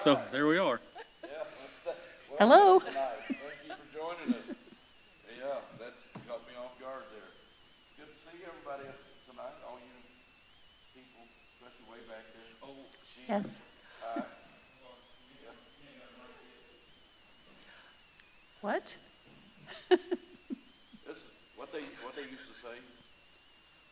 So there we are. Hello. Thank you for joining us. Yeah, that's got me off guard there. Good to see everybody tonight, all you people, especially way back there. Oh, Yes. What? This is what they used to say.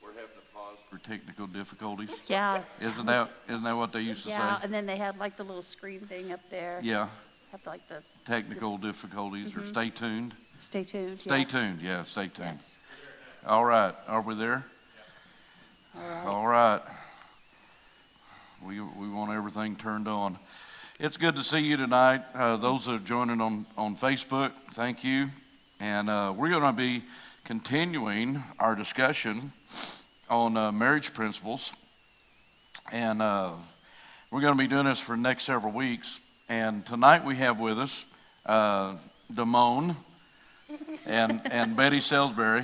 We're having to pause for technical difficulties. Yeah. Isn't that what they used to Yeah, say? and then they had like the little screen thing up there. Yeah, Have like the technical difficulties or stay tuned. stay tuned. Stay tuned, yeah, stay tuned. Yes. All right, are we there? All right. All right. We want everything turned on. It's good to see you tonight. Those that are joining on Facebook, thank you. And we're going to be continuing our discussion on marriage principles. And we're going to be doing this for the next several weeks. And tonight we have with us Damon and Betty Sailsbury.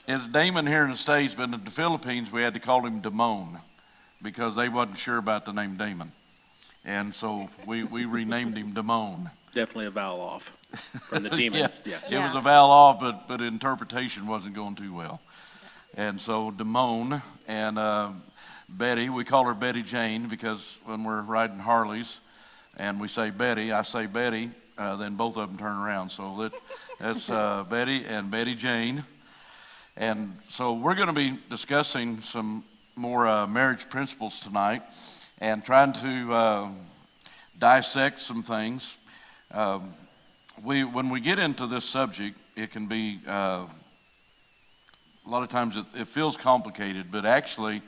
It's Damon here in the States, but in the Philippines we had to call him Damon because they wasn't sure about the name Damon. And so we renamed him Damon. Definitely a vowel off from the demon. Yes. Yes. It was a vowel off, but interpretation wasn't going too well. And so Damon and Betty, we call her Betty Jane because when we're riding Harleys and we say Betty, I say Betty, then both of them turn around. So that's Betty and Betty Jane. And so we're going to be discussing some more marriage principles tonight and trying to dissect some things. When we get into this subject, it can be, a lot of times it feels complicated, but actually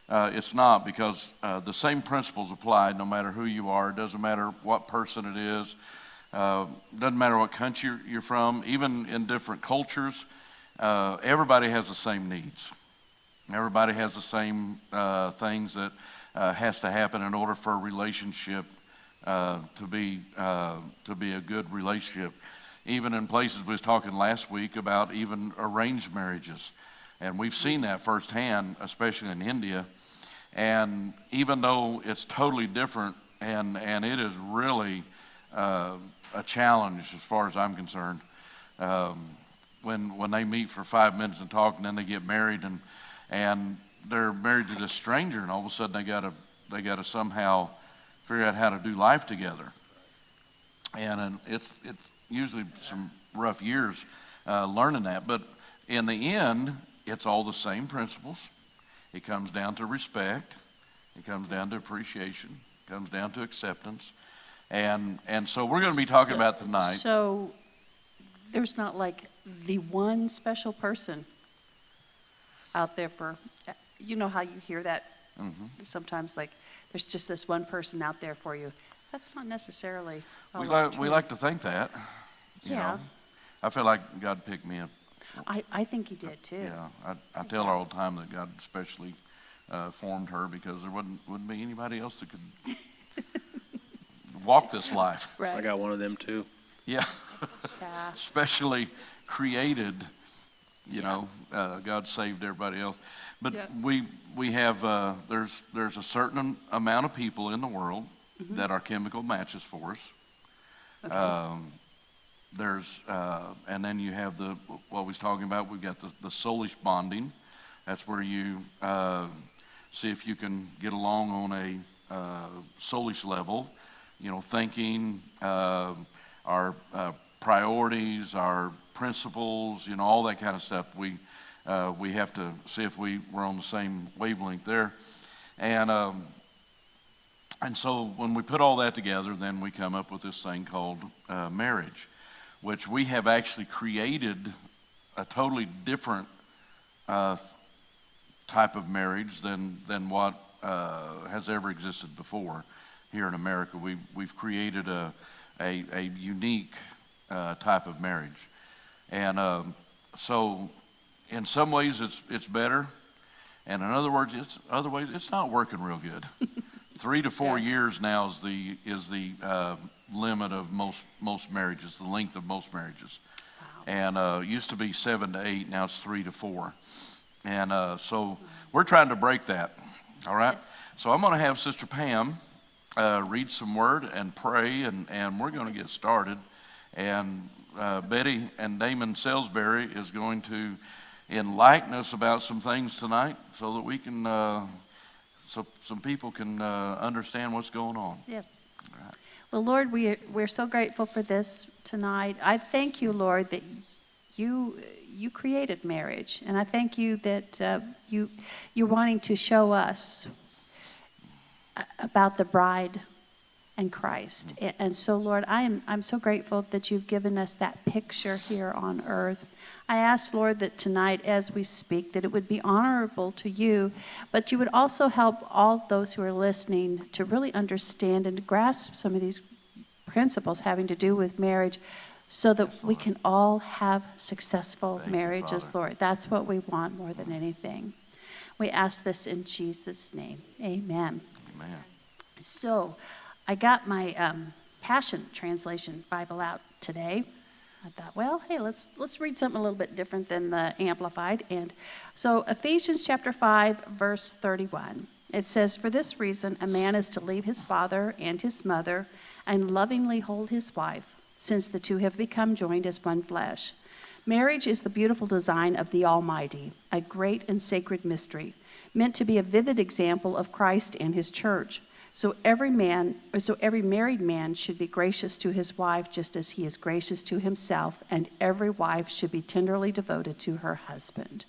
it's not because the same principles apply no matter who you are. It doesn't matter what person it is. Doesn't matter what country you're from. Even in different cultures, everybody has the same needs. Everybody has the same things that has to happen in order for a relationship to be a good relationship. Even in places we was talking last week about even arranged marriages, and we've seen that firsthand, especially in India. And even though it's totally different, and it is really a challenge as far as I'm concerned. When they meet for 5 minutes and talk, and then they get married, and they're married to this stranger, and all of a sudden they gotta somehow figure out how to do life together. And it's usually some rough years learning that, but in the end, it's all the same principles. It comes down to respect. It comes down to appreciation. It comes down to acceptance. And so we're going to be talking about tonight. So there's not like the one special person out there for, you know how you hear that sometimes, like there's just this one person out there for you. That's not necessarily always true. We like to think that. You know. I feel like God picked me up. I think he did too. Yeah, I tell her all the time that God especially formed her because there wouldn't be anybody else that could walk this life. Right. I got one of them too. Yeah. Yeah. Especially created, you know, God saved everybody else. But we have, there's a certain amount of people in the world that are chemical matches for us. Okay. There's, and then you have what we was talking about, we've got the soulish bonding. That's where you see if you can get along on a soulish level, you know, thinking, our priorities, our principles, you know, all that kind of stuff. We have to see if we're on the same wavelength there. And so when we put all that together, then we come up with this thing called marriage, which we have actually created a totally different type of marriage than what has ever existed before here in America. We've created a unique type of marriage, and so in some ways it's better, and in other words it's not working real good. 3 to 4 years now is the limit of most marriages, the length of most marriages. Wow. And used to be 7 to 8, now it's 3 to 4. And so we're trying to break that, all right? Yes. So I'm going to have Sister Pam read some word and pray, and we're going to get started. And Betty and Damon Sailsbury is going to enlighten us about some things tonight so that we can, so some people can understand what's going on. Yes. All right. Well, Lord, we're so grateful for this tonight. I thank you, Lord, that you created marriage, and I thank you that you're wanting to show us about the bride and Christ. And so, Lord, I'm so grateful that you've given us that picture here on earth. I ask, Lord, that tonight as we speak, that it would be honorable to you, but you would also help all those who are listening to really understand and to grasp some of these principles having to do with marriage so that we can all have successful marriages, Lord. That's what we want more than anything. We ask this in Jesus' name. Amen. Amen. So I got my Passion Translation Bible out today. I thought, well, hey, let's read something a little bit different than the Amplified. And so Ephesians chapter 5, verse 31. It says, "For this reason, a man is to leave his father and his mother and lovingly hold his wife, since the two have become joined as one flesh. Marriage is the beautiful design of the Almighty, a great and sacred mystery, meant to be a vivid example of Christ and his church. So every married man should be gracious to his wife just as he is gracious to himself, and every wife should be tenderly devoted to her husband."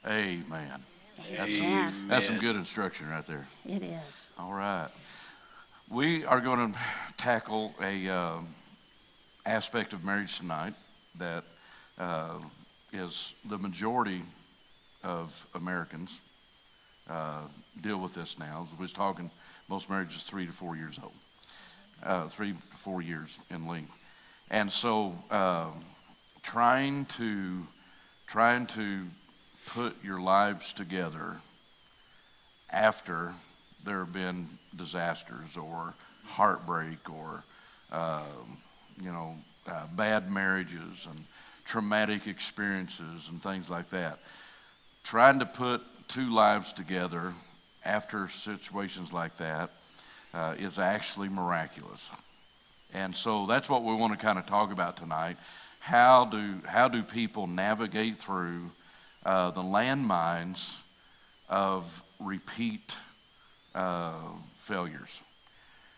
Amen. Amen. That's some good instruction right there. It is. All right. We are going to tackle a aspect of marriage tonight that is the majority of Americans deal with this now. As we was talking, most marriages 3 to 4 years old, 3 to 4 years in length. And so trying to put your lives together after there have been disasters or heartbreak or bad marriages and traumatic experiences and things like that. Trying to put two lives together after situations like that is actually miraculous. And so that's what we want to kind of talk about tonight. How do people navigate through the landmines of repeat failures?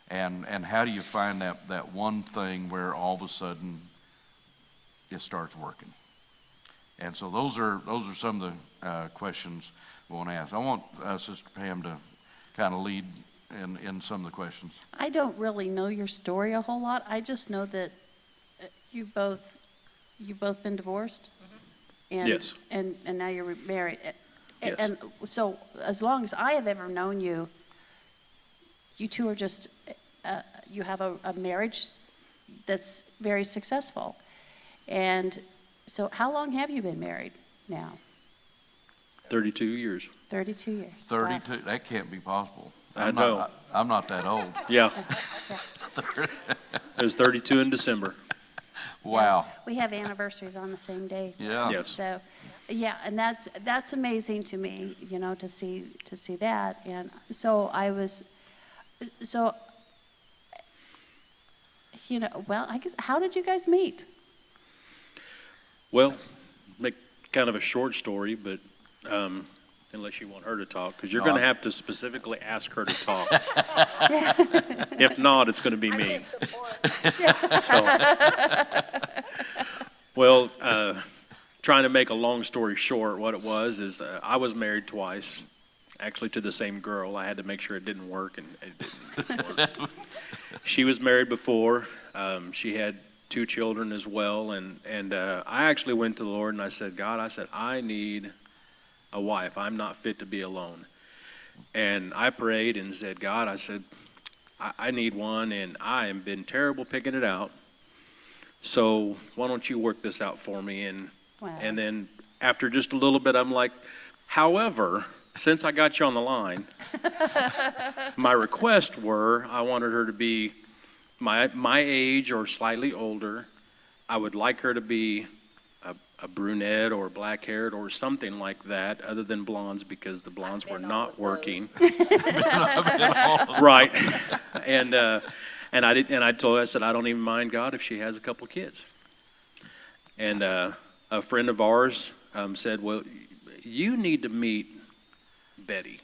And how do you find that one thing where all of a sudden it starts working? And so those are some of the questions we want to ask. I want Sister Pam to kind of lead in some of the questions. I don't really know your story a whole lot. I just know that you've both been divorced. And, Yes. And now you're married. Yes. And so as long as I have ever known you, you two are just, you have a marriage that's very successful. And so how long have you been married now? 32 years. 32 years. 32? Wow. That can't be possible. I know. I'm not that old. Yeah, Yeah. it was 32 in December. Wow. Yeah. We have anniversaries on the same day. Yeah. Yes. So, yeah, and that's amazing to me, to see that. And so well, I guess, how did you guys meet? Well, make kind of a short story, but unless you want her to talk, because you're No, going to have to specifically ask her to talk. If not, it's going to be me. Well, trying to make a long story short, what it was is I was married twice, actually to the same girl. I had to make sure it didn't work, and it didn't work. She was married before. She had 2 children as well, and I actually went to the Lord and I said, God, I need a wife. I'm not fit to be alone. And I prayed and said, God, I need one, and I have been terrible picking it out. So why don't you work this out for me? Wow. And then after just a little bit, I'm like, however, since I got you on the line, my requests were I wanted her to be my age or slightly older. I would like her to be a brunette or black-haired or something like that, other than blondes, because the blondes were not working. Right. And I told her, I said, I don't even mind, God, if she has a couple kids. And a friend of ours said, well, you need to meet Betty.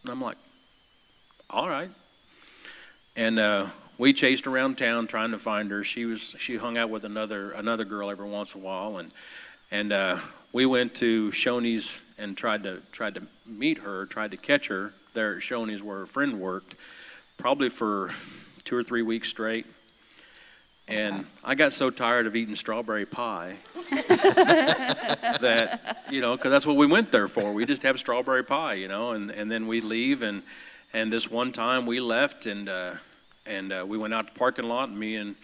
And I'm like, all right. And we chased around town trying to find her. She hung out with another girl every once in a while, and we went to Shoney's and tried to meet her, tried to catch her there at Shoney's where her friend worked, probably for 2 or 3 weeks straight. And I got so tired of eating strawberry pie that, because that's what we went there for. We just have strawberry pie, and then we leave. And this one time we left, and we went out to the parking lot, and me and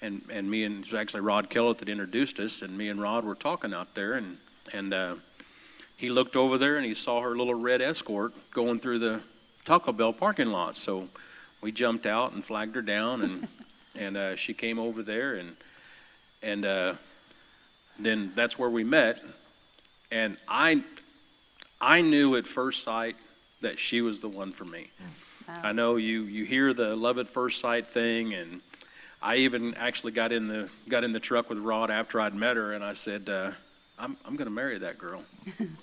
it was actually Rod Kellett that introduced us, and me and Rod were talking out there, and he looked over there and he saw her little red Escort going through the Taco Bell parking lot. So we jumped out and flagged her down, and she came over there, and then that's where we met. And I knew at first sight that she was the one for me. Wow. I know you hear the love at first sight thing, and I even actually got in the truck with Rod after I'd met her, and I said, I'm going to marry that girl. And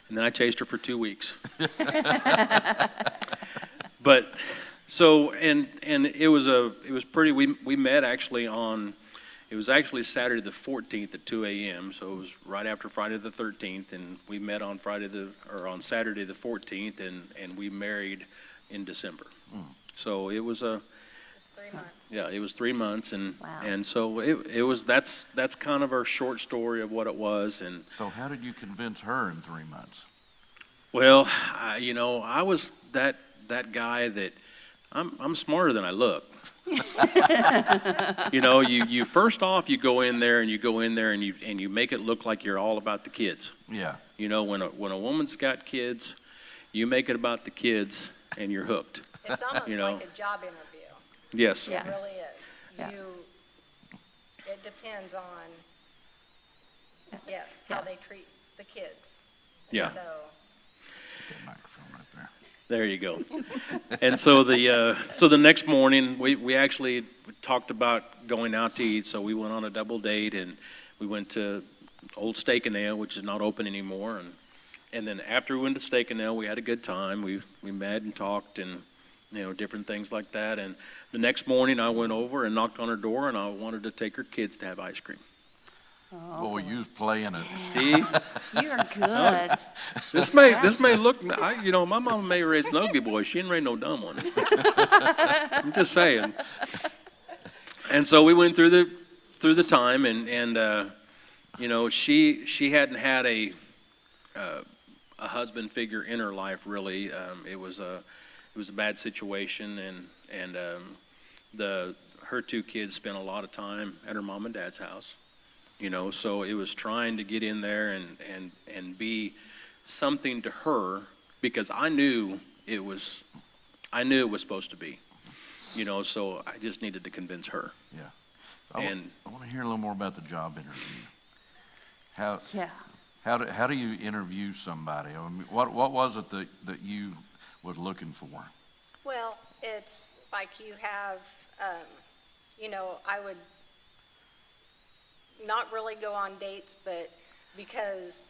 then I chased her for 2 weeks. But so and it was pretty. We met actually it was actually Saturday the 14th at 2 a.m. So it was right after Friday the 13th, and we met on on Saturday the 14th, and we married in December. So it was It's 3 months. yeah, it was 3 months, and Wow. and so it was that's kind of our short story of what it was. And So how did you convince her in 3 months? well, I was that guy that I'm smarter than I look. You first off you go in there and you make it look like you're all about the kids. Yeah. When a woman's got kids, you make it about the kids and you're hooked. It's almost You know. like a job interview. Yes. Yeah. It really is. Yeah. It depends on, yes, Yeah. how they treat the kids. Yeah. So, That microphone right there. There you go. And so the next morning, we actually talked about going out to eat. So we went on a double date, and we went to Old Steak and Ale, which is not open anymore. And then after we went to Steak and Ale, we had a good time. We met and talked and different things like that. And the next morning, I went over and knocked on her door, and I wanted to take her kids to have ice cream. Oh, Boy, you was playing it. See, you're good. this may look. My mama may raise an ugly boy. She didn't raise no dumb one. I'm just saying. And so we went through the time, and she hadn't had a husband figure in her life really. It was a bad situation, and her 2 kids spent a lot of time at her mom and dad's house. So it was trying to get in there and be something to her, because I knew it was supposed to be, so I just needed to convince her. Yeah. So I want to hear a little more about the job interview. Yeah. How do you interview somebody? I mean, what was it that you was looking for? well, it's like you have, I would not really go on dates, but because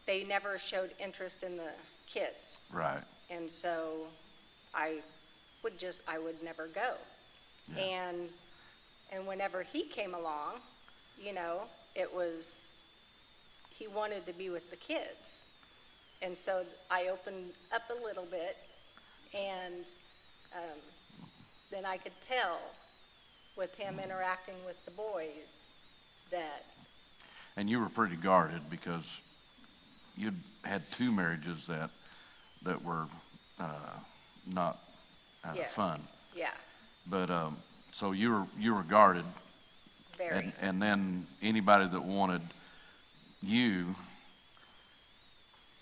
they never showed interest in the kids. Right. And so I would never go. Yeah. And whenever he came along, it was, he wanted to be with the kids. And so I opened up a little bit, and then I could tell with him interacting with the boys that, And you were pretty guarded because you'd had 2 marriages that were not yes. fun. Yeah, But so you were guarded, very. and then anybody that wanted you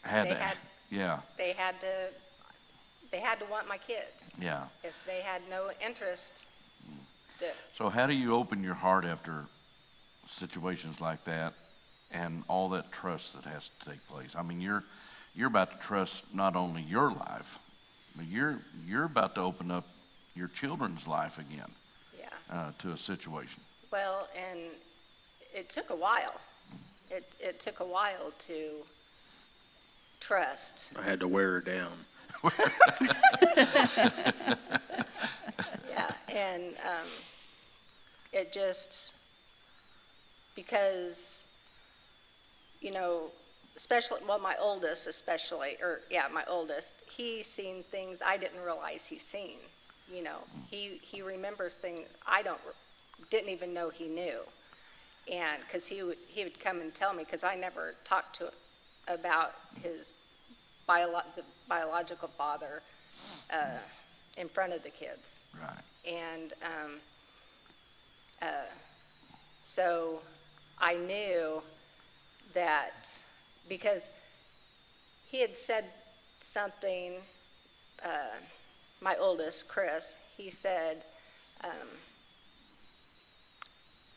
had They to. had- Yeah. They had to want my kids. Yeah. If they had no interest, that, So how do you open your heart after situations like that and all that trust that has to take place. I mean, you're about to trust not only your life, but you're about to open up your children's life again to a situation. Well, and it took a while. It took a while to trust. I had to wear her down. Yeah, and it just, because, especially, well, my oldest especially, my oldest, he's seen things I didn't realize he's seen. He remembers things didn't even know he knew. And because he would come and tell me, because I never talked to about his the biological father in front of the kids. Right. And so I knew that, because he had said something, my oldest, Chris, he said,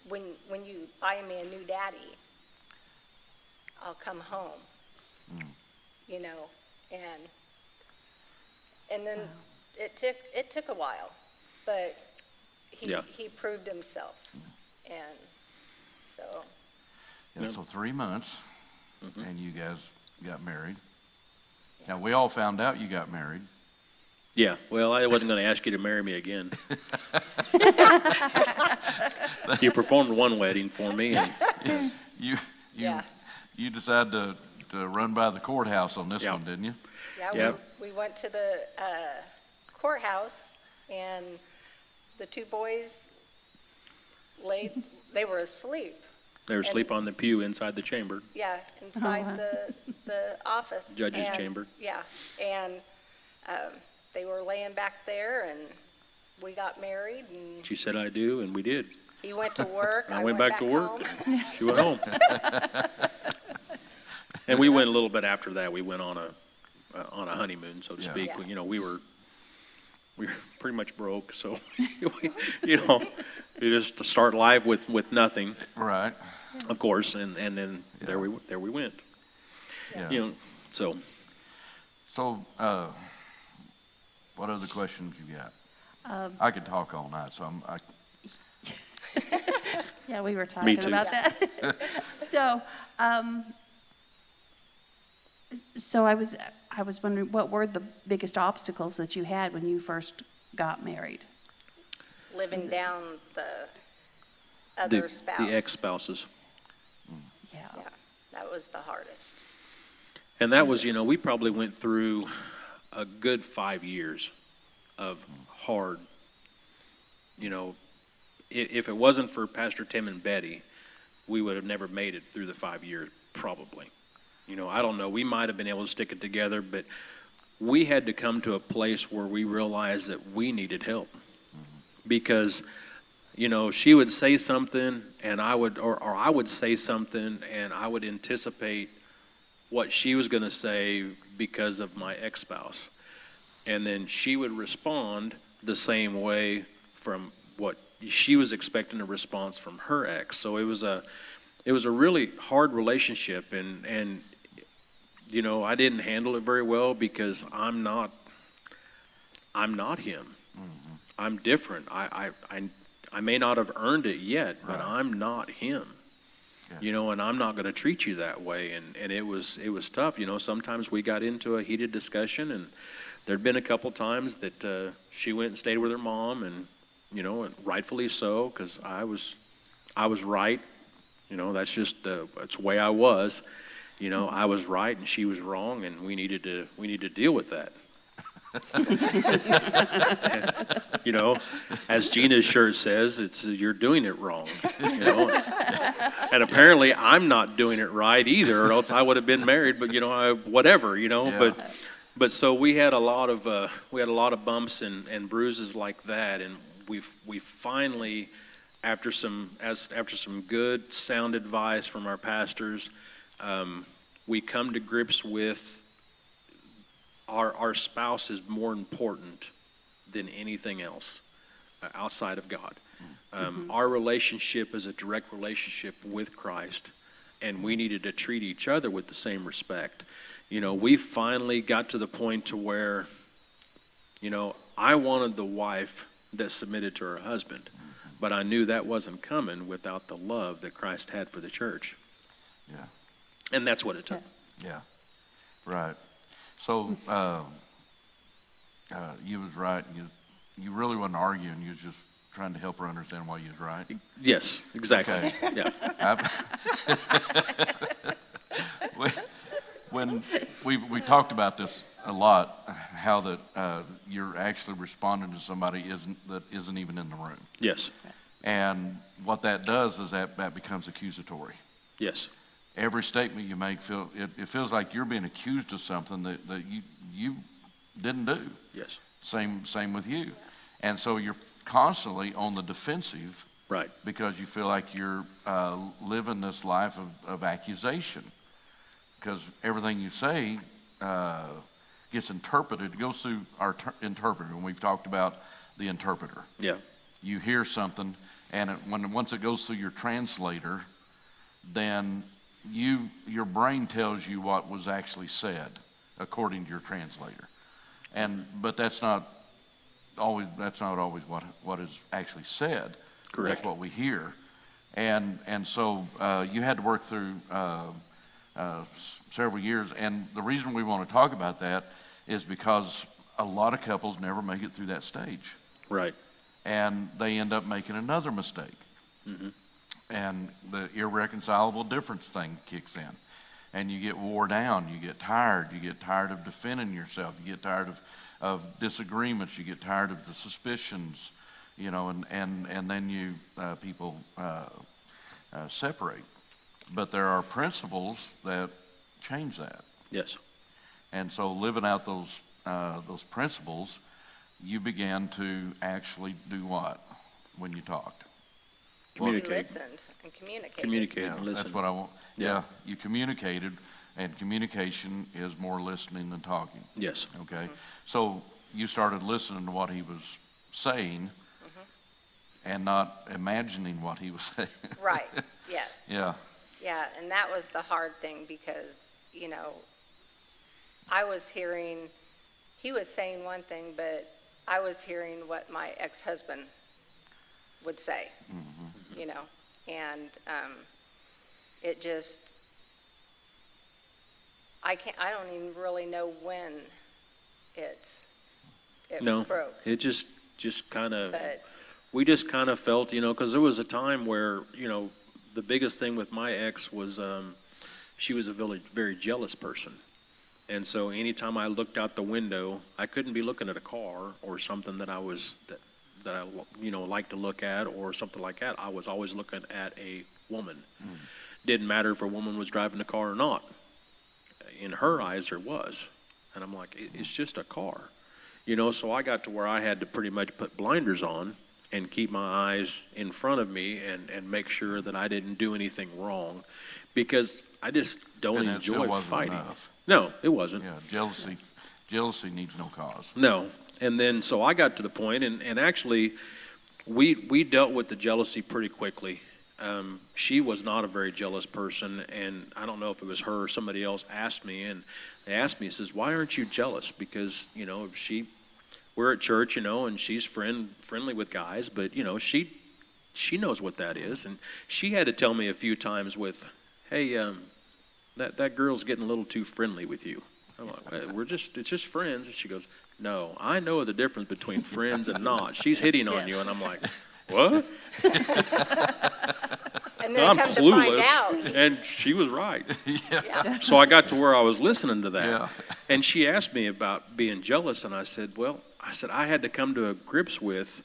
when you buy me a new daddy, I'll come home. And then it took a while, but he proved himself. And so. And so 3 months, and you guys got married. Now, we all found out you got married. Yeah, well, I wasn't going to ask you to marry me again. You performed one wedding for me. And You decided to run by the courthouse on this Yeah. one, didn't you? Yeah, Yep. we went to the courthouse, and the two boys they were asleep. they were asleep on the pew inside the chamber, Yeah, inside the office. judge's And- chamber. Yeah, and they were laying back there, and we got married, and She said I do, and we did. he went to work. I went back to work, home. and she went home. And we went a little bit after that. We went on a honeymoon, so to Yeah. speak. Yeah. We were pretty much broke, so we just to start life with nothing, Right. of course, and then there we went. Yeah. So So, what other questions you got? I could talk all night, so Yeah, we were Me talking too. about that. So I was wondering, what were the biggest obstacles that you had when you first got married? Living down the other spouse. the ex-spouses. Yeah. Yeah, that was the hardest. And that was, we probably went through a good 5 years of hard, if it wasn't for Pastor Tim and Betty, we would have never made it through the 5 years, probably. I don't know, we might have been able to stick it together, but we had to come to a place where we realized that we needed help. Because, she would say something and I would say something and I would anticipate what she was going to say because of my ex-spouse. And then she would respond the same way from what she was expecting a response from her ex. So it was a really hard relationship, and I didn't handle it very well because I'm not him. I'm different. I may not have earned it yet, but Right. I'm not him. Yeah. And I'm not going to treat you that way. And it was tough. Sometimes we got into a heated discussion, and there'd been a couple times that she went and stayed with her mom, and and rightfully so, because I was right. That's just that's the way I was. I was right and she was wrong, and we needed to deal with that. As Gina's shirt says, it's you're doing it wrong. And apparently I'm not doing it right either, or else I would have been married. But whatever. Yeah. But so we had a lot of bumps and bruises like that, and we finally, after some good sound advice from our pastors, we come to grips with our spouse is more important than anything else outside of God. Our relationship is a direct relationship with Christ, and we needed to treat each other with the same respect. We finally got to the point to where, I wanted the wife that submitted to her husband, but I knew that wasn't coming without the love that Christ had for the church. Yeah. And that's what it took. Yeah, right. So, you was right. You really wasn't arguing. You was just trying to help her understand why you was right. Yes, exactly. Okay. Yeah. When we talked about this a lot, how that you're actually responding to somebody that isn't even in the room. Yes. And what that does is that becomes accusatory. Yes. Every statement you make, it feels like you're being accused of something that you didn't do. Yes. Same with you. And so you're constantly on the defensive. Right. Because you feel like you're living this life of accusation. Because everything you say gets interpreted. It goes through our interpreter, and we've talked about the interpreter. Yeah. You hear something, and once it goes through your translator, then your brain tells you what was actually said according to your translator. But that's not always what is actually said. Correct. That's what we hear. And so you had to work through several years. And the reason we want to talk about that is because a lot of couples never make it through that stage. Right. And they end up making another mistake. Mm-hmm. And the irreconcilable difference thing kicks in. And you get wore down, you get tired of defending yourself, you get tired of disagreements, you get tired of the suspicions, and then people separate. But there are principles that change that. Yes. And so living out those principles, you began to actually do what when you talked? Communicate. We listened and communicated. Communicate Yeah, and listen. that's what I want. Yeah. Yeah, you communicated, and communication is more listening than talking. Yes. Okay, Mm-hmm. so you started listening to what he was saying, and not imagining what he was saying. Right, yes. Yeah. Yeah, and that was the hard thing because, I was hearing, he was saying one thing, but I was hearing what my ex-husband would say, and it just, I don't even really know when it No, broke. it just kind of, But, we just kind of felt, because there was a time where, the biggest thing with my ex was she was a very jealous person. And so anytime I looked out the window, I couldn't be looking at a car or something that I like to look at or something like that. I was always looking at a woman. Didn't matter if a woman was driving the car or not. In her eyes, there was. And I'm like, it's just a car. So I got to where I had to pretty much put blinders on and keep my eyes in front of me and make sure that I didn't do anything wrong, because I just don't And that still enjoy wasn't fighting. enough. No, it wasn't. Yeah, jealousy needs no cause. No. And then, so I got to the point, and actually, we dealt with the jealousy pretty quickly. She was not a very jealous person, and I don't know if it was her or somebody else asked me, and they asked me, says, why aren't you jealous? Because, we're at church, and she's friendly with guys, but, she knows what that is. And she had to tell me a few times with, hey, that girl's getting a little too friendly with you. I'm like, it's just friends. And she goes, no, I know the difference between friends and not. She's hitting on you. And I'm like, what? and then I'm come to find clueless. out. And she was right. Yeah. So I got to where I was listening to that. Yeah. And she asked me about being jealous. And I said, I had to come to grips with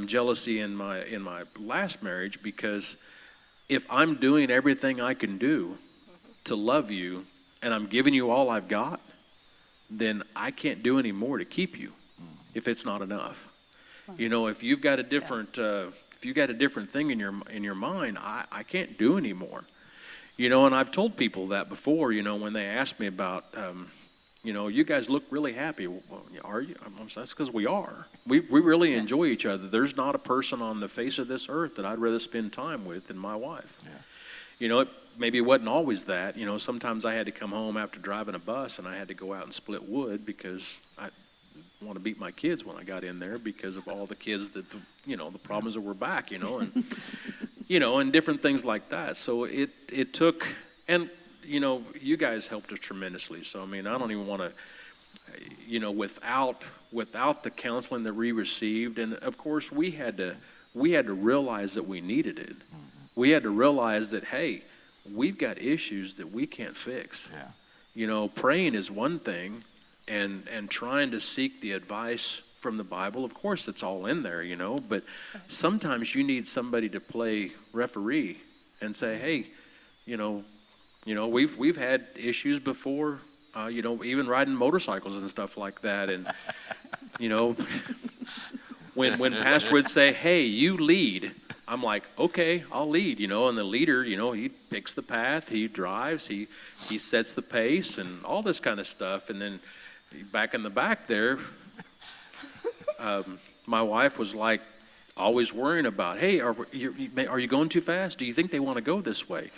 jealousy in my last marriage, because if I'm doing everything I can do to love you and I'm giving you all I've got, then I can't do any more to keep you if it's not enough. If you've got a different thing in your mind, I can't do any more. And I've told people that before, when they ask me about you know, you guys look really happy. Well, are you? That's because we are. We really enjoy each other. There's not a person on the face of this earth that I'd rather spend time with than my wife. Yeah. You know, maybe it wasn't always that. You know, sometimes I had to come home after driving a bus and I had to go out and split wood because I want to beat my kids when I got in there because of all the kids that, you know, the problems that were back, you know, and, you know, and different things like that. So it took, and, you know, you guys helped us tremendously. So, I mean, I don't even want to, you know, without the counseling that we received, and of course we had to realize that we needed it. We had to realize that, hey, we've got issues that we can't fix. Yeah. You know, praying is one thing, and trying to seek the advice from the Bible, of course it's all in there, you know, but sometimes you need somebody to play referee and say, hey, you know, we've had issues before, you know, even riding motorcycles and stuff like that, and you know, when Pastor would say, hey, you lead, I'm like, okay, I'll lead, you know, and the leader, you know, he picks the path, he drives, he sets the pace and all this kind of stuff. And then back in the back there, my wife was like always worrying about, hey, are you going too fast? Do you think they want to go this way?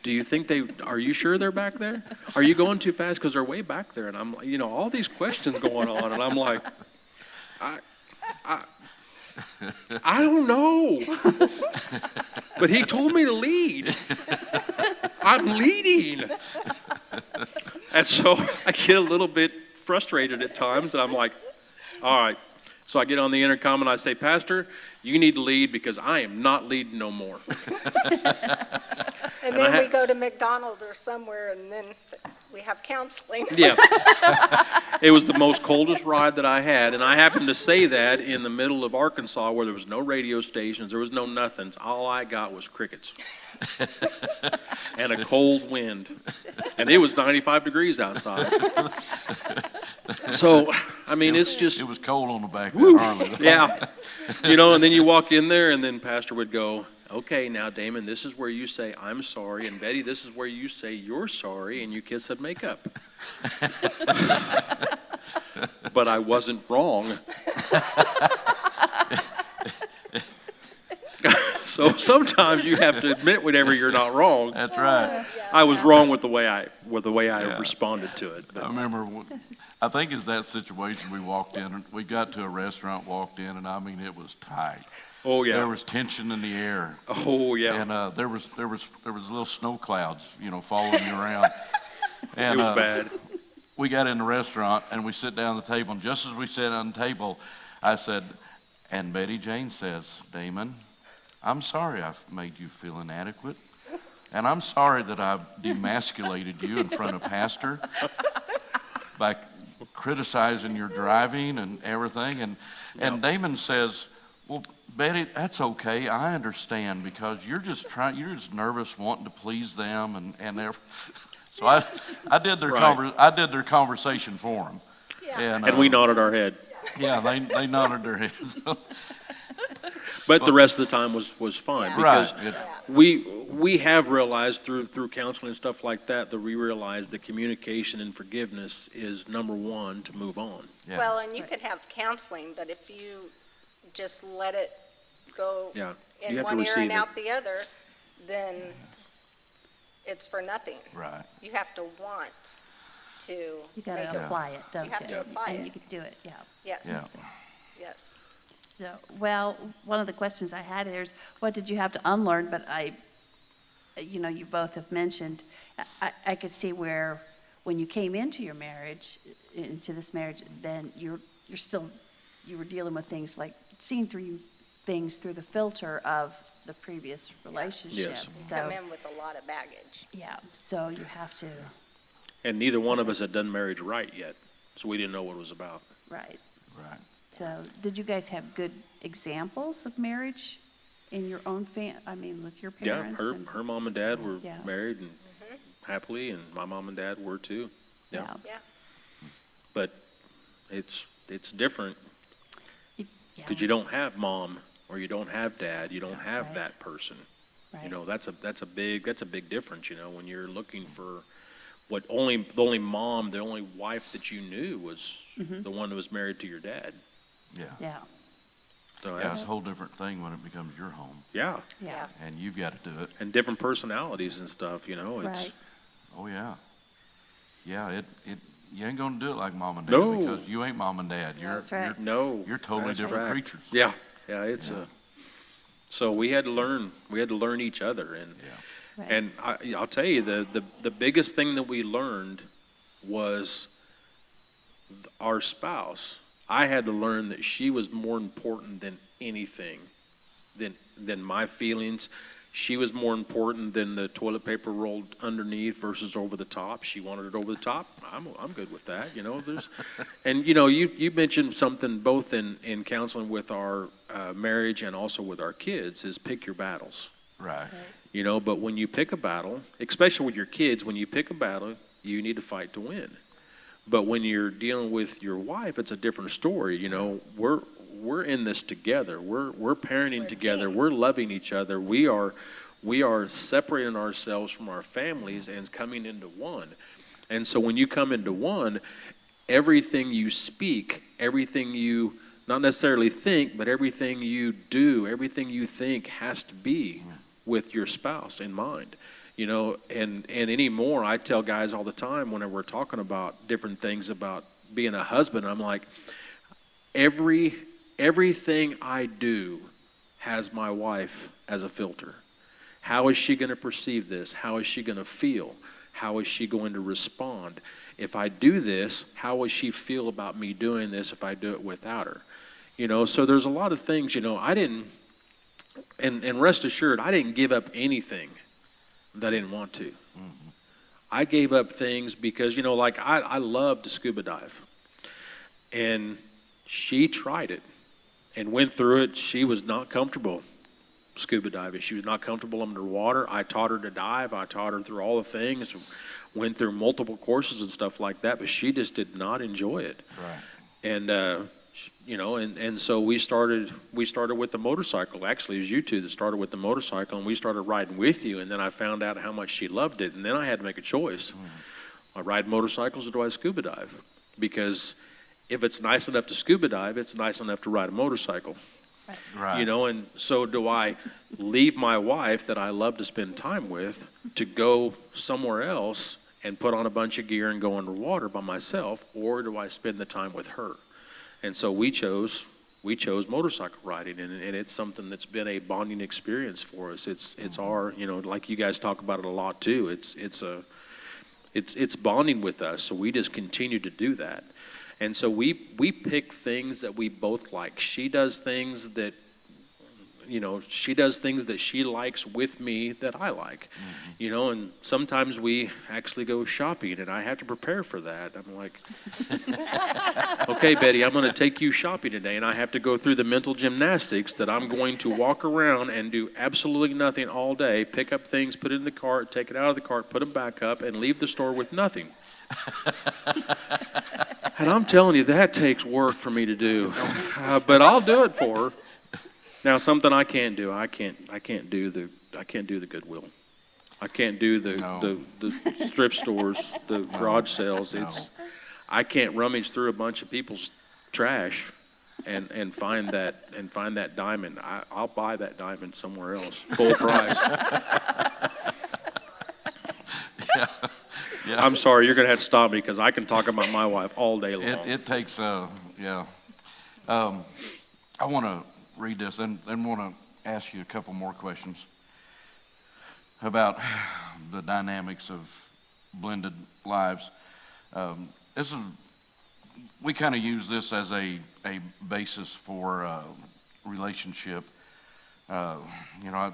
Do you think are you sure they're back there? Are you going too fast because they're way back there? And I'm like, you know, all these questions going on, and I'm like, I don't know. But he told me to lead. I'm leading. And so I get a little bit frustrated at times, and I'm like, all right. So I get on the intercom and I say, Pastor, you need to lead because I am not leading no more. And then we go to McDonald's or somewhere, and then we have counseling. Yeah. It was the most coldest ride that I had, and I happened to say that in the middle of Arkansas where there was no radio stations, there was no nothing. All I got was crickets and a cold wind, and it was 95 degrees outside. So, I mean, it's just... It was cold on the back of that Harley. Yeah. You know, and then you walk in there, and then Pastor would go, okay, now, Damon, this is where you say, I'm sorry, and Betty, this is where you say, you're sorry, and you kiss and make up. But I wasn't wrong. So sometimes you have to admit whenever you're not wrong. That's right. I was wrong with the way I responded to it. But I remember, I think it's that situation we walked in, we got to a restaurant, walked in, and I mean, it was tight. oh yeah. There was tension in the air. Oh yeah. And there was little snow clouds, you know, following you around. And It was bad. we got in the restaurant and we sit down at the table, and just as we sat on the table, I said, and Betty Jane says, Damon, I'm sorry I've made you feel inadequate, and I'm sorry that I've demasculated you in front of Pastor by criticizing your driving and everything. And Damon says, well, Betty, that's okay. I understand, because you're just nervous, wanting to please them, and so I did their Right. I did their conversation for them. Yeah. And we nodded our head. Yeah, they nodded their heads. But the rest of the time was fine, Yeah. because Right. we have realized through counseling and stuff like that we realize that communication and forgiveness is number one to move on. Yeah. Well, and you could have counseling, but if you just let it go Yeah, you in have to one ear receive and it. out the other, then it's for nothing. Right. You have to want to You got make to it. apply it, don't you? have to apply And it. you can do it, yeah. Yes, Yeah. yes. So, well, one of the questions I had is, what did you have to unlearn? But you both have mentioned, I could see where, when you came into your marriage, into this marriage, then you were dealing with things like seeing through things through the filter of the previous relationship. Yes. Come So, in with a lot of baggage. yeah, so you have to, And neither one of us had done marriage right yet, so we didn't know what it was about. right. Right. So, did you guys have good examples of marriage in your own with your Yeah, parents? her and- her mom and dad were Yeah. married and happily, and my mom and dad were too. Yeah. Yeah. But it's different Yeah, because you don't have mom or you don't have dad. You don't have Right. that person. You right. know, that's a big difference. You know, when you're looking for the only mom, the only wife that you knew was the one that was married to your dad. Yeah. Yeah, So Yeah, it's a whole different thing when it becomes your home, yeah, yeah, and you've got to do it. and different personalities and stuff, It's right. Oh, yeah. Yeah, you ain't gonna do it like mom and dad, No. because you ain't mom and dad. That's right. no, You're totally that's different right. creatures. Yeah, it's Yeah. so we had to learn each other, and Yeah. Right. and I'll tell you the biggest thing that we learned was our spouse. I had to learn that she was more important than anything, than my feelings. She was more important than the toilet paper rolled underneath versus over the top. She wanted it over the top. I'm good with that. And you mentioned something both in counseling with our marriage and also with our kids is pick your battles. Right. But when you pick a battle, especially with your kids, when you pick a battle, you need to fight to win. But when you're dealing with your wife, it's a different story. We're in this together. We're parenting We're a together. team. We're loving each other. We are separating ourselves from our families and coming into one. And so when you come into one, everything you speak, everything you not necessarily think, but everything you do, everything you think has to be with your spouse in mind. And anymore, I tell guys all the time whenever we're talking about different things about being a husband, I'm like, everything I do has my wife as a filter. How is she going to perceive this? How is she going to feel? How is she going to respond? If I do this, how will she feel about me doing this if I do it without her? So there's a lot of things, I didn't, and rest assured, I didn't give up anything that I didn't want to. I gave up things because, like I love to scuba dive. And she tried it and went through it. She was not comfortable scuba diving. She was not comfortable underwater. I taught her to dive. I taught her through all the things, went through multiple courses and stuff like that, but she just did not enjoy it. Right. And, and so we started with the motorcycle. Actually, it was you two that started with the motorcycle, and we started riding with you, and then I found out how much she loved it, and then I had to make a choice. I ride motorcycles or do I scuba dive? Because if it's nice enough to scuba dive, it's nice enough to ride a motorcycle. Right. And so do I leave my wife that I love to spend time with to go somewhere else and put on a bunch of gear and go underwater by myself, or do I spend the time with her? And so we chose motorcycle riding, and it's something that's been a bonding experience for us. It's our, like you guys talk about it a lot too. It's bonding with us, so we just continue to do that. And so we pick things that we both like. She does things that she likes with me that I like. And sometimes we actually go shopping, and I have to prepare for that. I'm like, okay, Betty, I'm going to take you shopping today, and I have to go through the mental gymnastics that I'm going to walk around and do absolutely nothing all day, pick up things, put it in the cart, take it out of the cart, put them back up, and leave the store with nothing. And I'm telling you, that takes work for me to do, but I'll do it for her. Now, something I can't do. I can't do the Goodwill. I can't do the thrift stores, the garage sales. I can't rummage through a bunch of people's trash and find that diamond. I'll buy that diamond somewhere else, full price. Yeah. I'm sorry, you're gonna have to stop me because I can talk about my wife all day long. It takes, yeah. I want to read this and want to ask you a couple more questions about the dynamics of blended lives. We kind of use this as a basis for relationship. I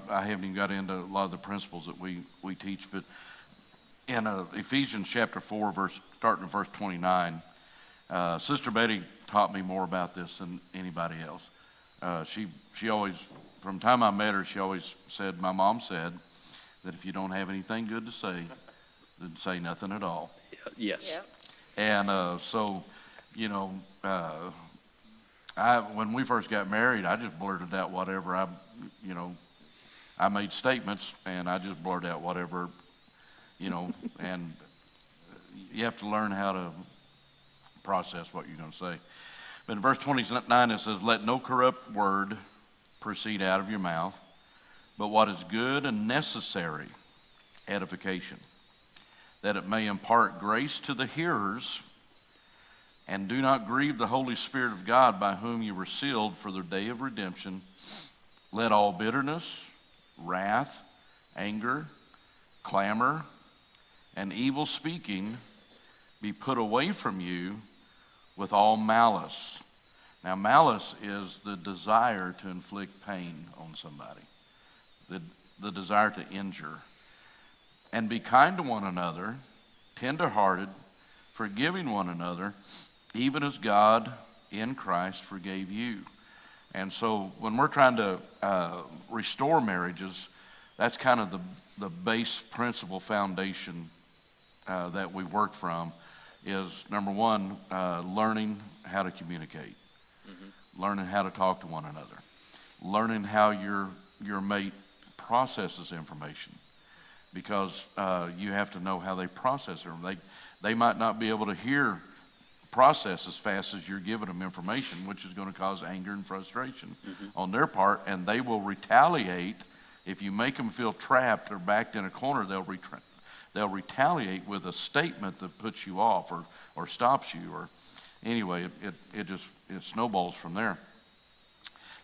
haven't even got into a lot of the principles that we teach, but in Ephesians chapter 4, starting at verse 29, Sister Betty taught me more about this than anybody else. She always, from the time I met her, she always said, my mom said, that if you don't have anything good to say, then say nothing at all. Yes. Yep. And so, when we first got married, I just blurted out whatever I made statements, and I just blurted out whatever, and you have to learn how to process what you're going to say. But in verse 29 it says, let no corrupt word proceed out of your mouth, but what is good and necessary edification, that it may impart grace to the hearers. And do not grieve the Holy Spirit of God, by whom you were sealed for the day of redemption. Let all bitterness, wrath, anger, clamor, and evil speaking be put away from you with all malice. Now, malice is the desire to inflict pain on somebody, the desire to injure. And be kind to one another, tender-hearted, forgiving one another, even as God in Christ forgave you. And so when we're trying to restore marriages, that's kind of the base principle foundation that we work from is, number one, learning how to communicate, learning how to talk to one another, learning how your mate processes information, because you have to know how they process it. They might not be able to process as fast as you're giving them information, which is going to cause anger and frustration on their part, and they will retaliate. If you make them feel trapped or backed in a corner, they'll retaliate with a statement that puts you off or stops you, or anyway, it snowballs from there.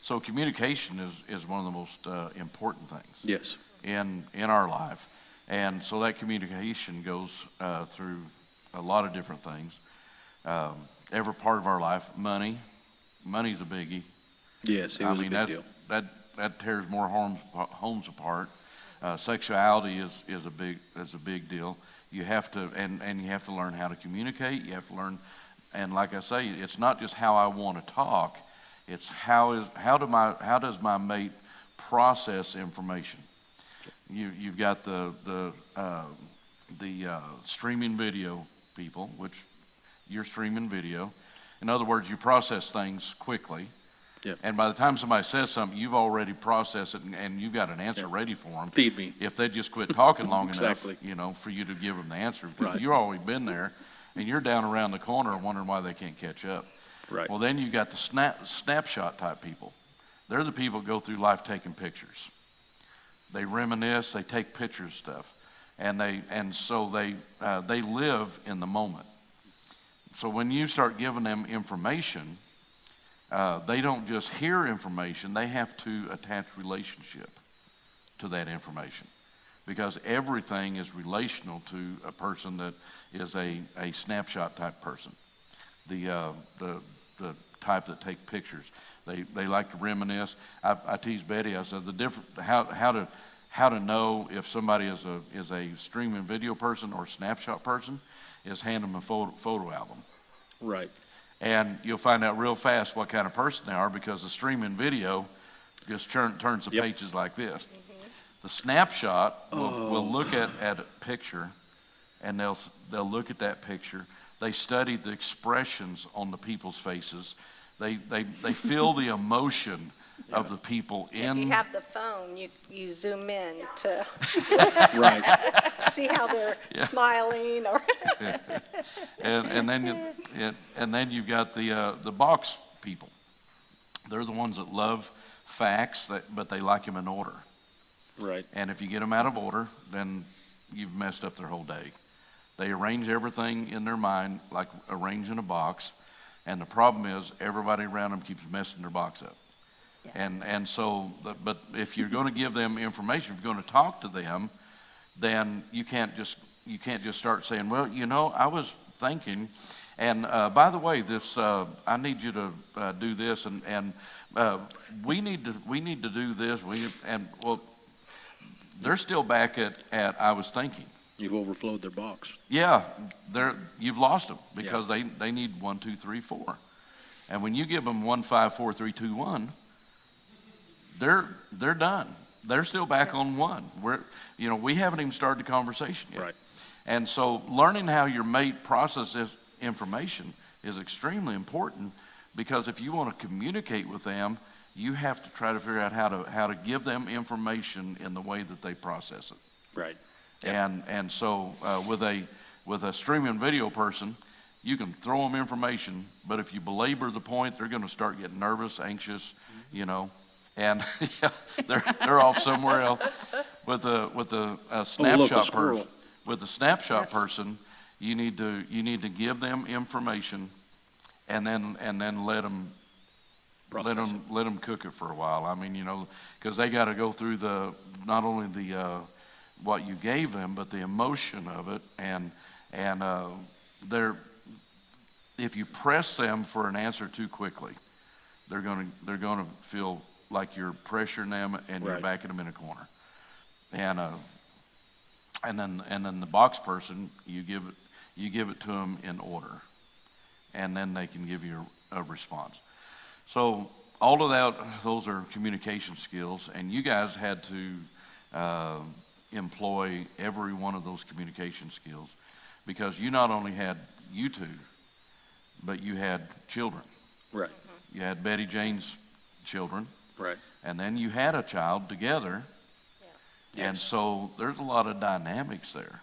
So communication is one of the most important things. Yes. in our life, and so that communication goes through a lot of different things. Every part of our life. Money's a biggie. Yes, it was a big deal. That tears more homes apart. Sexuality is a big deal. You have to and you have to learn how to communicate. You have to learn, and like I say, it's not just how I want to talk. It's how does my mate process information. You've got the streaming video people, which you're streaming video. In other words, you process things quickly. Yep. And by the time somebody says something, you've already processed it, and you've got an answer ready for them. Feed me. If they just quit talking long Exactly. enough, for you to give them the answer, because Right. you've already been there, and you're down around the corner wondering why they can't catch up. Right. Well, then you got the snapshot type people. They're the people who go through life taking pictures. They reminisce, they take pictures of stuff, and so they live in the moment. So when you start giving them information, they don't just hear information, they have to attach relationship to that information, because everything is relational to a person that is a snapshot type person, the type that take pictures. They like to reminisce. I tease Betty, I said how to know if somebody is a streaming video person or snapshot person is hand them a photo album. Right. And you'll find out real fast what kind of person they are, because the streaming video just turns the pages like this. The snapshot will look at a picture, and they'll look at that picture. They study the expressions on the people's faces. They feel the emotion of the people in. If you have the phone, you zoom in to Right. see how they're smiling or. and then you've got the box people. They're the ones that love facts, but they like them in order. Right. And if you get them out of order, then you've messed up their whole day. They arrange everything in their mind like arranging a box, and the problem is everybody around them keeps messing their box up. Yeah. And so, but if you're going to give them information, if you're going to talk to them, then you can't just start saying, well, I was thinking, and by the way, this I need you to do this, and we need to do this. Well, they're still back at I was thinking. You've overflowed their box. Yeah, you've lost them, because they need 1, 2, 3, 4, and when you give them 1, 5, 4, 3, 2, 1, they're done. They're still back on 1. We haven't even started the conversation yet. Right. And so learning how your mate processes information is extremely important, because if you want to communicate with them, you have to try to figure out how to give them information in the way that they process it. Right. And so with a with a streaming video person, you can throw them information, but if you belabor the point, they're going to start getting nervous, anxious, and yeah, they're off somewhere else. With a snapshot person, you need to give them information, and then let them cook it for a while. I mean, because they got to go through not only the what you gave them, but the emotion of it, and if you press them for an answer too quickly, they're going to feel like you're pressuring them and you're backing them in a corner. And then the box person, you give it to them in order, and then they can give you a response. So all of that, those are communication skills, and you guys had to employ every one of those communication skills, because you not only had you two, but you had children. Right. You had Betty Jane's children. Right. And then you had a child together. Yeah. And so there's a lot of dynamics there.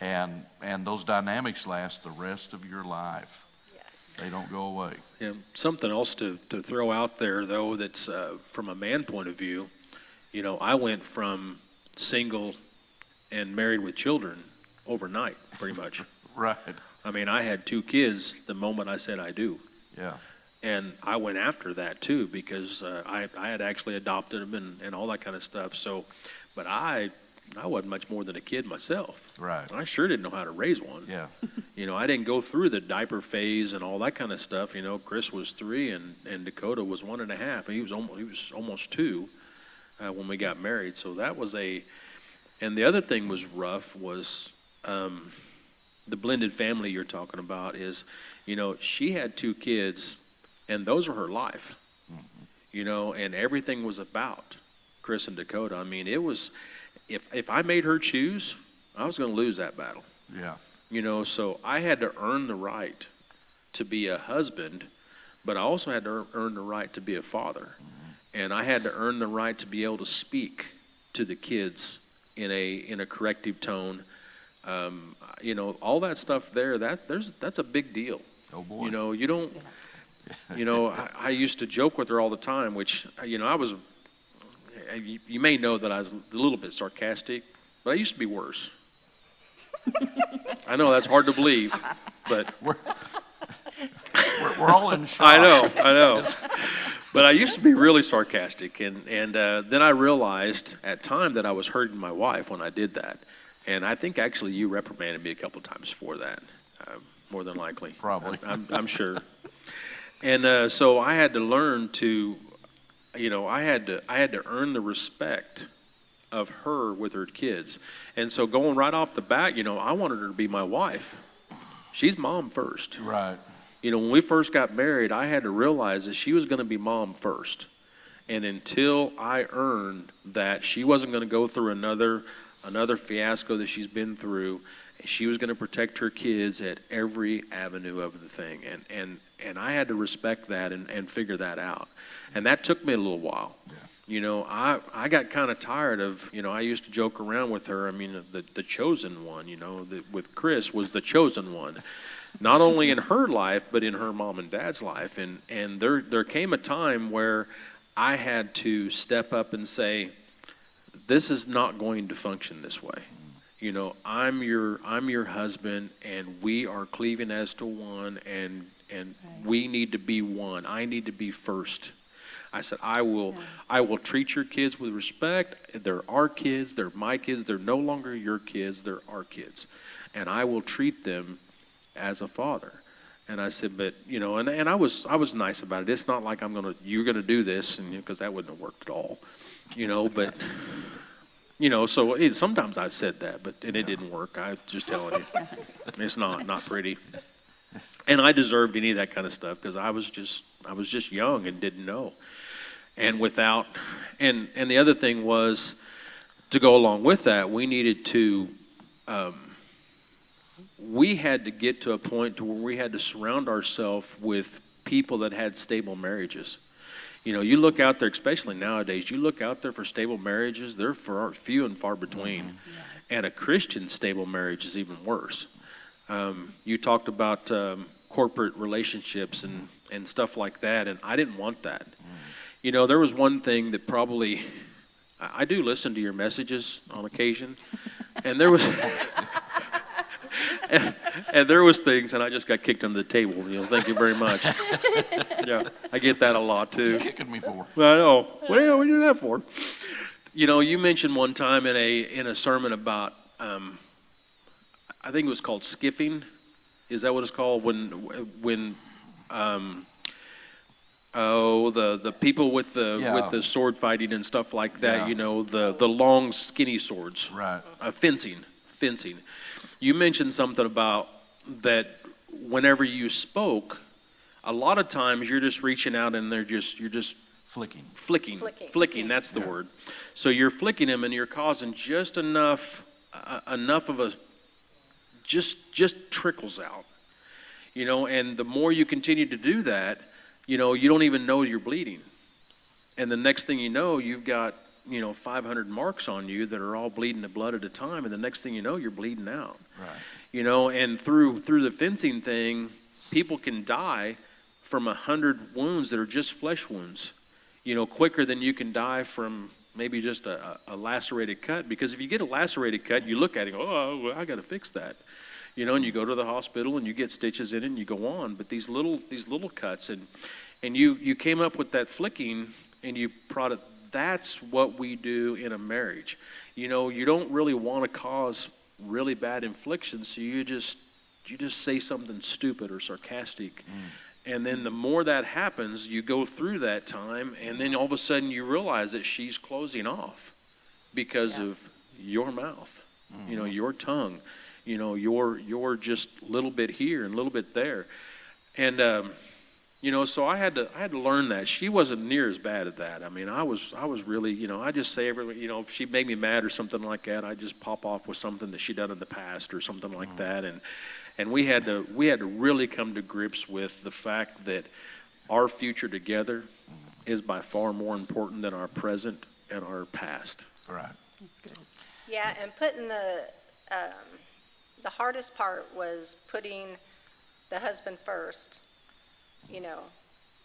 And those dynamics last the rest of your life. Yes. They don't go away. Yeah. Something else to throw out there, though, that's from a man point of view, I went from single and married with children overnight, pretty much. Right. I mean, I had 2 kids the moment I said I do. Yeah. And I went after that too, because I had actually adopted them and all that kind of stuff. So, but I wasn't much more than a kid myself. Right. I sure didn't know how to raise one. Yeah. I didn't go through the diaper phase and all that kind of stuff. Chris was 3 and Dakota was 1.5. He was almost 2 when we got married. So that was and the other thing was rough was the blended family you're talking about is, she had 2 kids. And those were her life, and everything was about Chris and Dakota. I mean, it was, if I made her choose, I was going to lose that battle. Yeah. So I had to earn the right to be a husband, but I also had to earn the right to be a father. And I had to earn the right to be able to speak to the kids in a corrective tone. All that stuff there, that's a big deal. Oh boy. You don't. I used to joke with her all the time, which, I was, you may know that I was a little bit sarcastic, but I used to be worse. I know that's hard to believe, but. We're all in shock. I know. But I used to be really sarcastic, and then I realized at time that I was hurting my wife when I did that. And I think actually you reprimanded me a couple times for that, more than likely. Probably. I'm sure. And so I had to learn to, I had to earn the respect of her with her kids. And so going right off the bat, I wanted her to be my wife. She's mom first. Right. When we first got married, I had to realize that she was going to be mom first. And until I earned that she wasn't going to go through another fiasco that she's been through, she was going to protect her kids at every avenue of the thing. And I had to respect that and figure that out. And that took me a little while. Yeah. I got kind of tired of, I used to joke around with her. I mean, the chosen one, with Chris was the chosen one. Not only in her life, but in her mom and dad's life. And there came a time where I had to step up and say, this is not going to function this way. I'm your husband, and we are cleaving as to one, and we need to be one. I need to be first. I said, I will treat your kids with respect. They're our kids. They're my kids. They're no longer your kids. They're our kids. And I will treat them as a father. And I said, but, and I was nice about it. It's not like you're going to do this, and because that wouldn't have worked at all, but, so sometimes I said that, but it didn't work. I was just telling you, it's not pretty. And I deserved any of that kind of stuff because I was just young and didn't know. And and the other thing was, to go along with that, we needed to, we had to get to a point to where we had to surround ourselves with people that had stable marriages. You look out there, especially nowadays, you look out there for stable marriages, they're few and far between. Mm-hmm. Yeah. And a Christian stable marriage is even worse. You talked about corporate relationships and stuff like that, and I didn't want that. You know, there was one thing that probably, I do listen to your messages on occasion, and there was, and there was things, and I just got kicked under the table, you know, thank you very much. Yeah, I get that a lot too. Kicking me for. I know. Well, what do you do that for? You know, you mentioned one time in a sermon about, I think it was called skiffing. Is that what it's called? When the people with the sword fighting and stuff like that. Yeah. You know, the long skinny swords. Right. Fencing. You mentioned something about that. Whenever you spoke, a lot of times you're just reaching out and you're just flicking. That's the word. So you're flicking them and you're causing just enough of a just trickles out, you know. And the more you continue to do that, you know, you don't even know you're bleeding, and the next thing you know, you've got, you know, 500 marks on you that are all bleeding the blood at a time, and the next thing you know, you're bleeding out. Right. You know, and through the fencing thing, people can die from 100 wounds that are just flesh wounds, you know, quicker than you can die from maybe just a lacerated cut. Because if you get a lacerated cut, you look at it and go, oh, I got to fix that. You know, and you go to the hospital and you get stitches in it and you go on. But these little cuts, and you came up with that flicking, and you brought it. That's what we do in a marriage. You know, you don't really want to cause really bad inflictions, so you just say something stupid or sarcastic. And then the more that happens, you go through that time, and then all of a sudden you realize that she's closing off because of your mouth, you know, your tongue, you know, your just little bit here and a little bit there. And, you know, so I had to learn that. She wasn't near as bad at that. I mean, I was really, you know, I just say everything, you know, if she made me mad or something like that, I just pop off with something that she done in the past or something like that. And we had to really come to grips with the fact that our future together is by far more important than our present and our past. Right. That's good. Yeah, and putting the hardest part was putting the husband first, you know,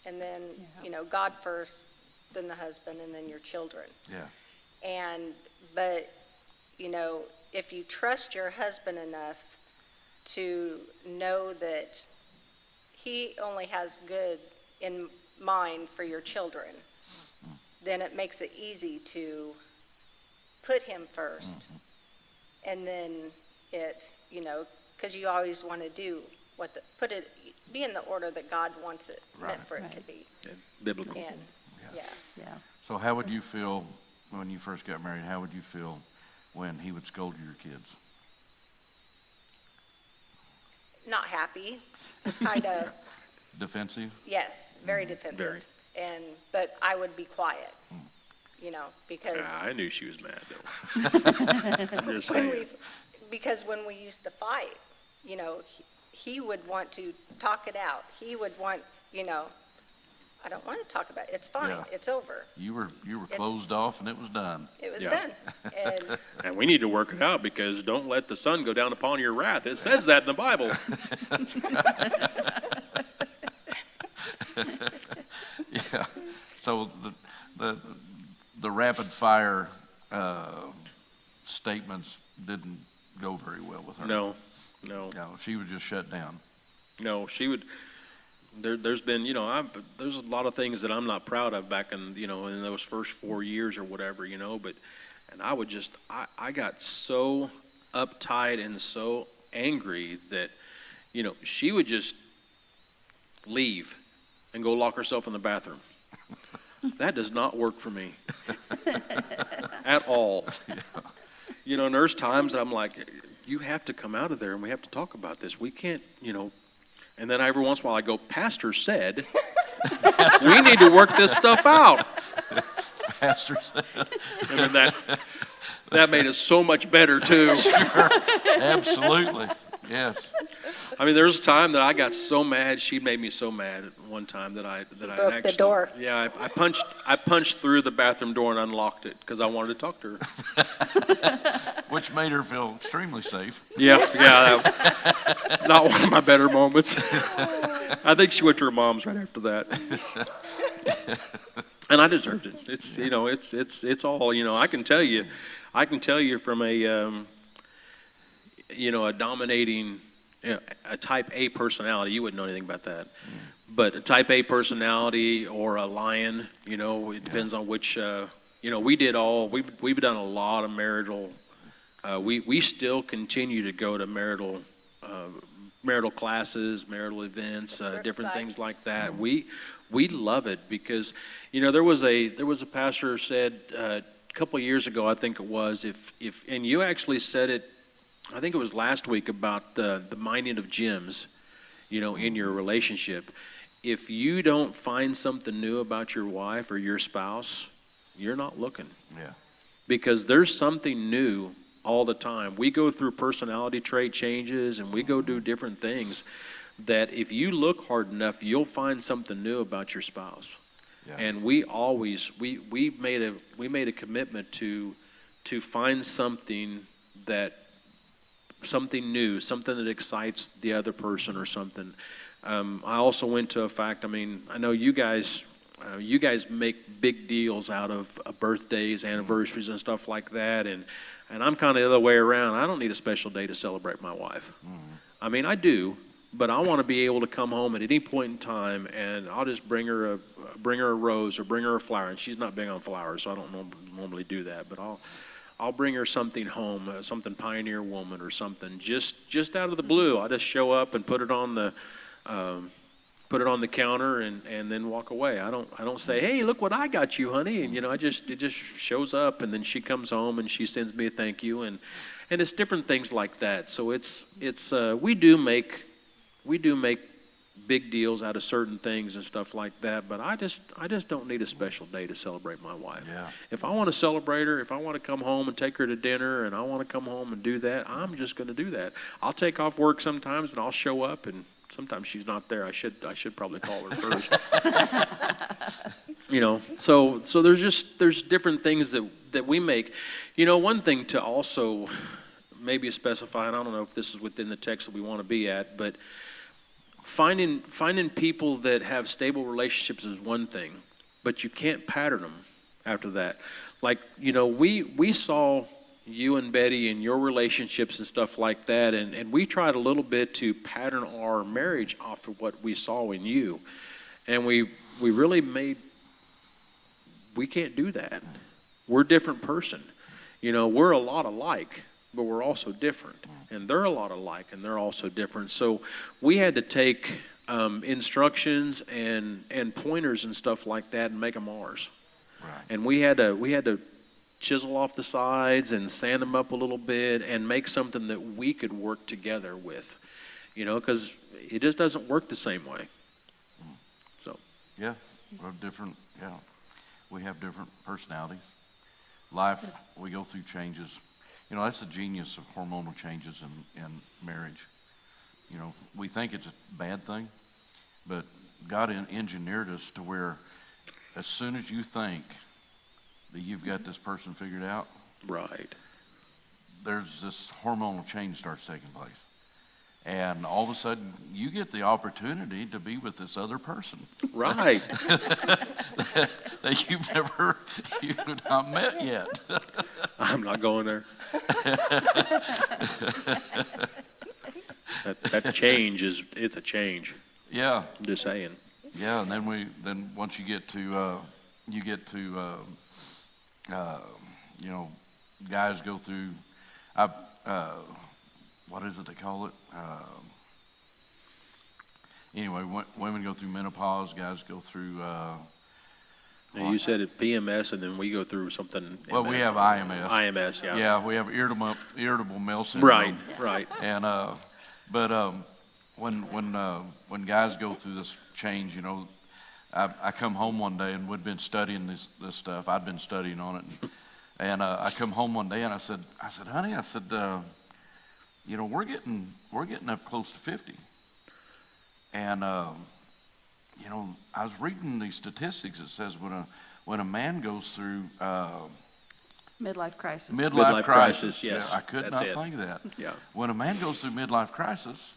and then, you know, God first, then the husband, and then your children. Yeah. But, you know, if you trust your husband enough to know that he only has good in mind for your children, then it makes it easy to put him first. And then it, you know, because you always want to do be in the order that God wants it, meant for it to be. And biblical. And, Yeah. So how would you feel when you first got married? How would you feel when he would scold your kids? Not happy, just kind of, Defensive? yes, very defensive. But I would be quiet, you know, because I knew she was mad though. I'm just saying. because when we used to fight, you know, he would want to talk it out. He would want, you know, I don't want to talk about it. It's fine. Yeah. It's over. You were closed off and it was done. It was Yeah. done. And And we need to work it out, because don't let the sun go down upon your wrath. It says that in the Bible. Yeah. So the rapid fire statements didn't go very well with her. No. No, she would just shut down. No, she would. There's been, you know, there's a lot of things that I'm not proud of back in, you know, in those first 4 years or whatever, you know, and I would just, I got so uptight and so angry that, you know, she would just leave and go lock herself in the bathroom. That does not work for me at all. You know, and there's times I'm like, you have to come out of there and we have to talk about this. We can't, you know. And then every once in a while I go, Pastor said, we need to work this stuff out. Pastor said. And then that made it so much better too. Sure. Absolutely. Yes. I mean, there was a time that I got so mad. She made me so mad at one time that I broke actually, the door. Yeah, I punched through the bathroom door and unlocked it because I wanted to talk to her. Which made her feel extremely safe. Yeah, not one of my better moments. I think she went to her mom's right after that. And I deserved it. It's it's all, I can tell you from a a dominating, a type A personality. You wouldn't know anything about that, but a type A personality or a lion. It depends on which. We've done a lot of marital. We still continue to go to marital classes, marital events, different things like that. We love it because, there was a pastor who said a couple of years ago, I think it was, and you actually said it, I think it was last week, about the minding of gems, in your relationship. If you don't find something new about your wife or your spouse, you're not looking. Yeah. Because there's something new all the time. We go through personality trait changes and we go do different things that if you look hard enough, you'll find something new about your spouse. Yeah. And we always, we made a commitment to find something new, something that excites the other person or something. I also went to a fact, I know you guys make big deals out of birthdays, anniversaries, and stuff like that, and I'm kind of the other way around. I don't need a special day to celebrate my wife. Mm-hmm. I do, but I want to be able to come home at any point in time, and I'll just bring her a rose or bring her a flower. And she's not big on flowers, so I don't normally do that. But I'll bring her something home, something Pioneer Woman or something, just out of the blue. I just show up and put it on the counter and then walk away. I don't say, hey, look what I got you, honey. And it just shows up, and then she comes home and she sends me a thank you, and it's different things like that. So it's we do make big deals out of certain things and stuff like that, but I just don't need a special day to celebrate my wife. Yeah. If I want to celebrate her, if I want to come home and take her to dinner and I want to come home and do that, I'm just going to do that. I'll take off work sometimes and I'll show up, and sometimes she's not there. I should probably call her first. So there's different things that we make. One thing to also maybe specify, and I don't know if this is within the text that we want to be at, but finding people that have stable relationships is one thing, but you can't pattern them after that. Like, we saw you and Betty and your relationships and stuff like that, and we tried a little bit to pattern our marriage off of what we saw in you, and we really we can't do that. We're a different person. We're a lot alike, but we're also different, and they're a lot alike, and they're also different. So we had to take instructions and pointers and stuff like that and make them ours. Right. And we had to chisel off the sides and sand them up a little bit and make something that we could work together with, because it just doesn't work the same way. So. Yeah, we're different. Yeah, we have different personalities. Life, we go through changes. That's the genius of hormonal changes in marriage. We think it's a bad thing, but God engineered us to where as soon as you think that you've got this person figured out, right, there's this hormonal change starts taking place. And all of a sudden, you get the opportunity to be with this other person. Right. that you've not met yet. I'm not going there. that change it's a change. Yeah. I'm just saying. Yeah, and then once you get to guys go through, what is it they call it? Anyway, women go through menopause, guys go through. Now you said it PMS, and then we go through something. Well, we have IMS. IMS, yeah. Yeah, we have irritable male syndrome. Right. And when guys go through this change, I come home one day and we'd been studying this stuff. I'd been studying on it, and I come home one day and I said, honey, we're getting up close to 50. And, I was reading these statistics. It says when a man goes through, Midlife crisis. midlife crisis. yes, Yeah, I could that's not it. think of that. Yeah. When a man goes through midlife crisis,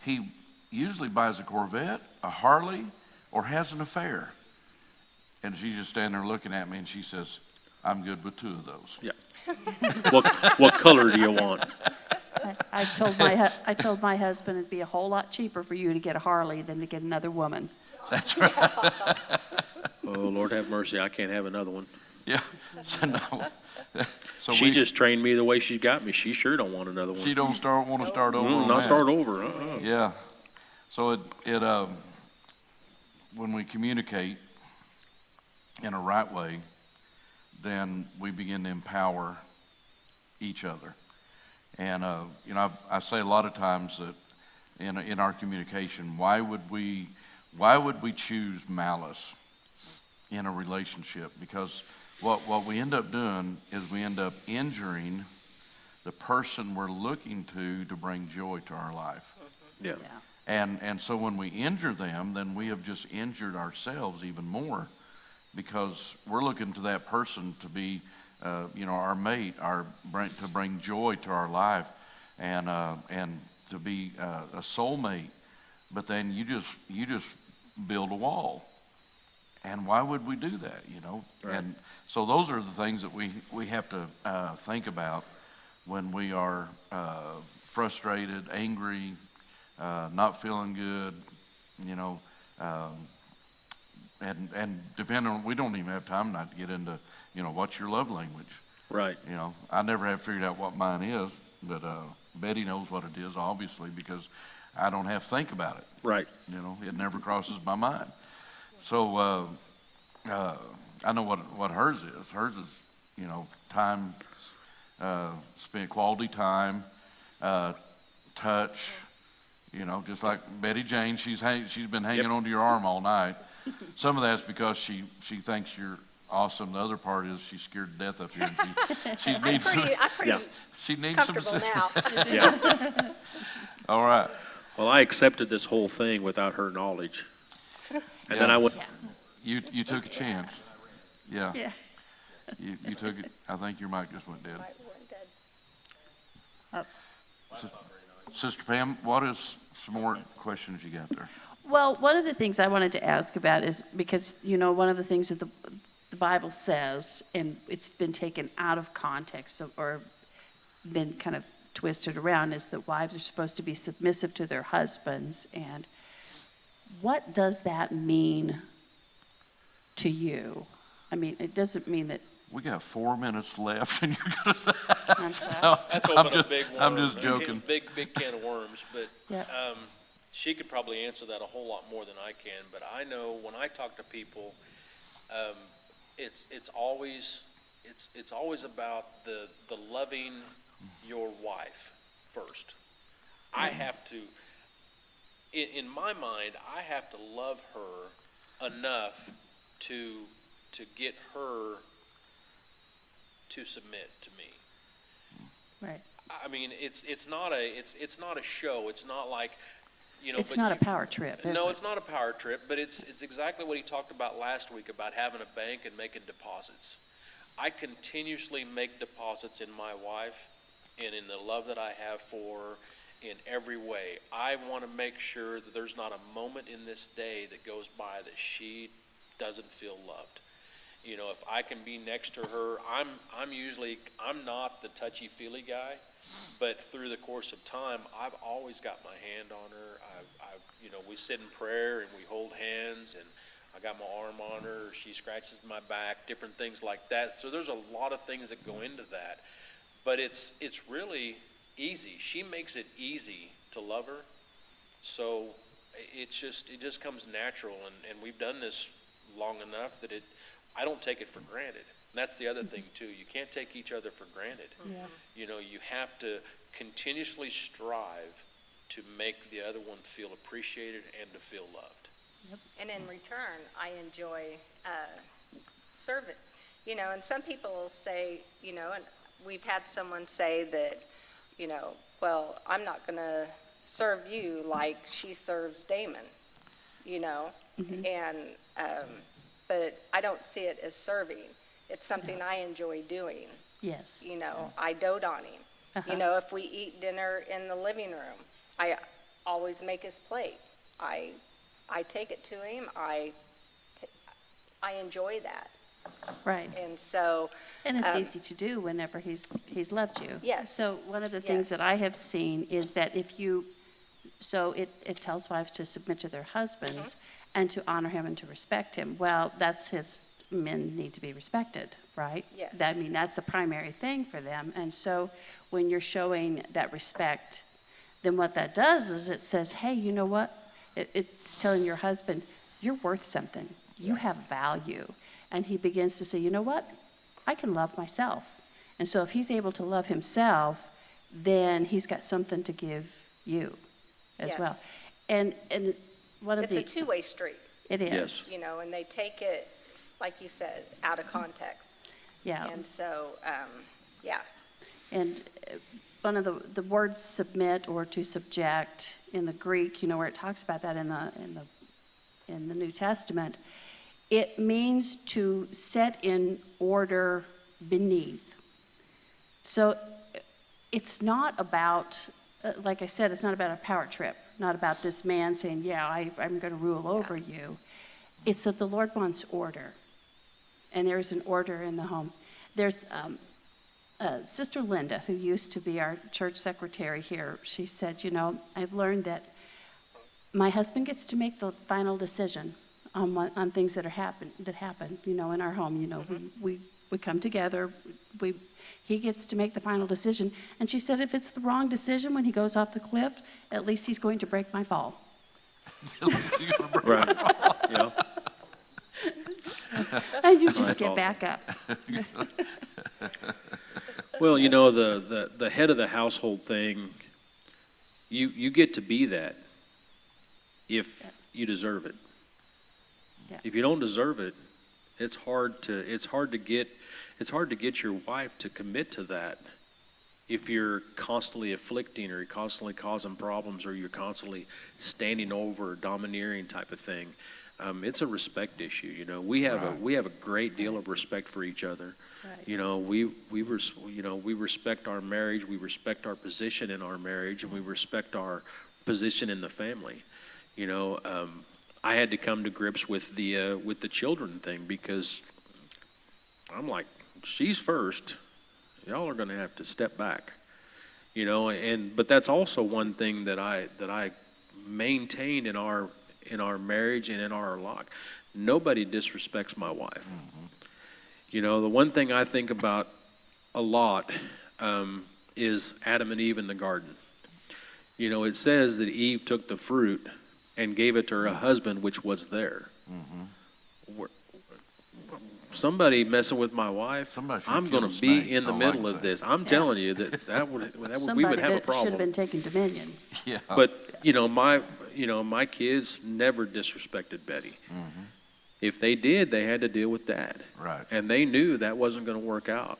he usually buys a Corvette, a Harley, or has an affair. And she's just standing there looking at me, and she says, I'm good with 2 of those. Yeah. What color do you want? I told my husband it'd be a whole lot cheaper for you to get a Harley than to get another woman. That's right. Oh, Lord have mercy, I can't have another one. Yeah. So, no. So She just trained me the way she's got me. She sure don't want another one. she don't want to start over on Not that. start over. Yeah. So when we communicate in a right way, then we begin to empower each other. And I say a lot of times that in our communication, why would we choose malice in a relationship? Because what we end up doing is we end up injuring the person we're looking to bring joy to our life. Yeah. And so when we injure them, then we have just injured ourselves even more, because we're looking to that person to be, our mate, to bring joy to our life, and to be a soulmate. But then you just build a wall. And why would we do that? Right. And so those are the things that we have to think about when we are frustrated, angry, not feeling good, and depending on, we don't even have time not to get into, what's your love language. Right. I never have figured out what mine is, but Betty knows what it is, obviously, because I don't have to think about it. Right. It never crosses my mind. So I know what hers is. Hers is, time spent, quality time, touch. Just like Betty Jane, she's been hanging onto your arm all night. Some of that's because she thinks you're awesome. The other part is she's scared to death up here, and she needs I'm pretty Yeah. she needs some. comfortable now. Yeah. All right. Well, I accepted this whole thing without her knowledge. And then Yeah. I went, Yeah. You took a chance. Yeah. Yeah. You took it. I think your mic just went dead. Right, we're dead. Sister Pam, what is some more questions you got there? Well, one of the things I wanted to ask about is because, one of the things that the Bible says, and it's been taken out of context or been kind of twisted around, is that wives are supposed to be submissive to their husbands. And what does that mean to you? I mean, it doesn't mean that. We got 4 minutes left, and you're gonna say. I'm sorry. that's I'm open a just- big I'm worm. just joking. Big can of worms. But Yeah. she could probably answer that a whole lot more than I can. But I know when I talk to people, it's always about the loving your wife first. I have to, in my mind, I have to love her enough to get her to submit to me. Right. I mean, it's not a show. It's not like, It's but not a power trip, is no, it? it's not a power trip, but it's exactly what he talked about last week about having a bank and making deposits. I continuously make deposits in my wife and in the love that I have for her in every way. I want to make sure that there's not a moment in this day that goes by that she doesn't feel loved. If I can be next to her, I'm not the touchy-feely guy, but through the course of time, I've always got my hand on her. We sit in prayer and we hold hands, and I got my arm on her. She scratches my back, different things like that. So there's a lot of things that go into that, but it's really easy. She makes it easy to love her, so it just comes natural, and we've done this long enough that I don't take it for granted. And that's the other thing too. You can't take each other for granted. Yeah. You have to continuously strive to make the other one feel appreciated and to feel loved. And in return, I enjoy serving. And some people will say, and we've had someone say that, well, I'm not going to serve you like she serves Damon, you know? And, but I don't see it as serving. It's something I enjoy doing. Yes. You know, I dote on him. You know, if we eat dinner in the living room, I always make his plate. I take it to him. I enjoy that. Right. And so, And it's easy to do whenever he's loved you. Yes. So one of the things that Yes. I have seen is that it tells wives to submit to their husbands and to honor him and to respect him. Well, men need to be respected, right? Yes. I mean, that's the primary thing for them. And so when you're showing that respect, then what that does is it says, hey, you know what? It's telling your husband, you're worth something. You have value. And he begins to say, you know what? I can love myself. And so if he's able to love himself, then he's got something to give you as well. Yes. And it's one of it's a two-way street, It is. Yes. you know, and they take it, like you said, out of context. Yeah. And so, yeah. And one of the words submit or to subject in the Greek, you know, where it talks about that in the New Testament, it means to set in order beneath. So it's not about, like I said, it's not about a power trip, not about this man saying, yeah, I'm going to rule over you. It's that the Lord wants order, and there's an order in the home. There's Sister Linda, who used to be our church secretary here. She said, you know, I've learned that my husband gets to make the final decision on things that happen, you know, in our home. You know, we come together, he gets to make the final decision. And she said, if it's the wrong decision when he goes off the cliff, at least he's going to break my fall. Right. Yeah. And you just That's get awesome. back up. Well, you know, the head of the household thing, you get to be that if you deserve it. Yeah. If you don't deserve it, it's hard to get your wife to commit to that if you're constantly afflicting or you're constantly causing problems or you're constantly standing over or domineering type of thing. It's a respect issue. You know, we have a great deal of respect for each other. Right. You know, we respect our marriage, we respect our position in our marriage, and we respect our position in the family. You know, I had to come to grips with the children thing because I'm like, she's first. Y'all are going to have to step back. You know, but that's also one thing that I maintain in our marriage and in our life. Nobody disrespects my wife. Mm-hmm. You know, the one thing I think about a lot is Adam and Eve in the garden. You know, it says that Eve took the fruit and gave it to her husband, which was there. Mm-hmm. Somebody messing with my wife, I'm going to be in the middle of this. I'm telling you that we would have a problem. Somebody should have been taking dominion. Yeah. But my kids never disrespected Betty. Mm-hmm. If they did, they had to deal with Dad. Right. And they knew that wasn't going to work out.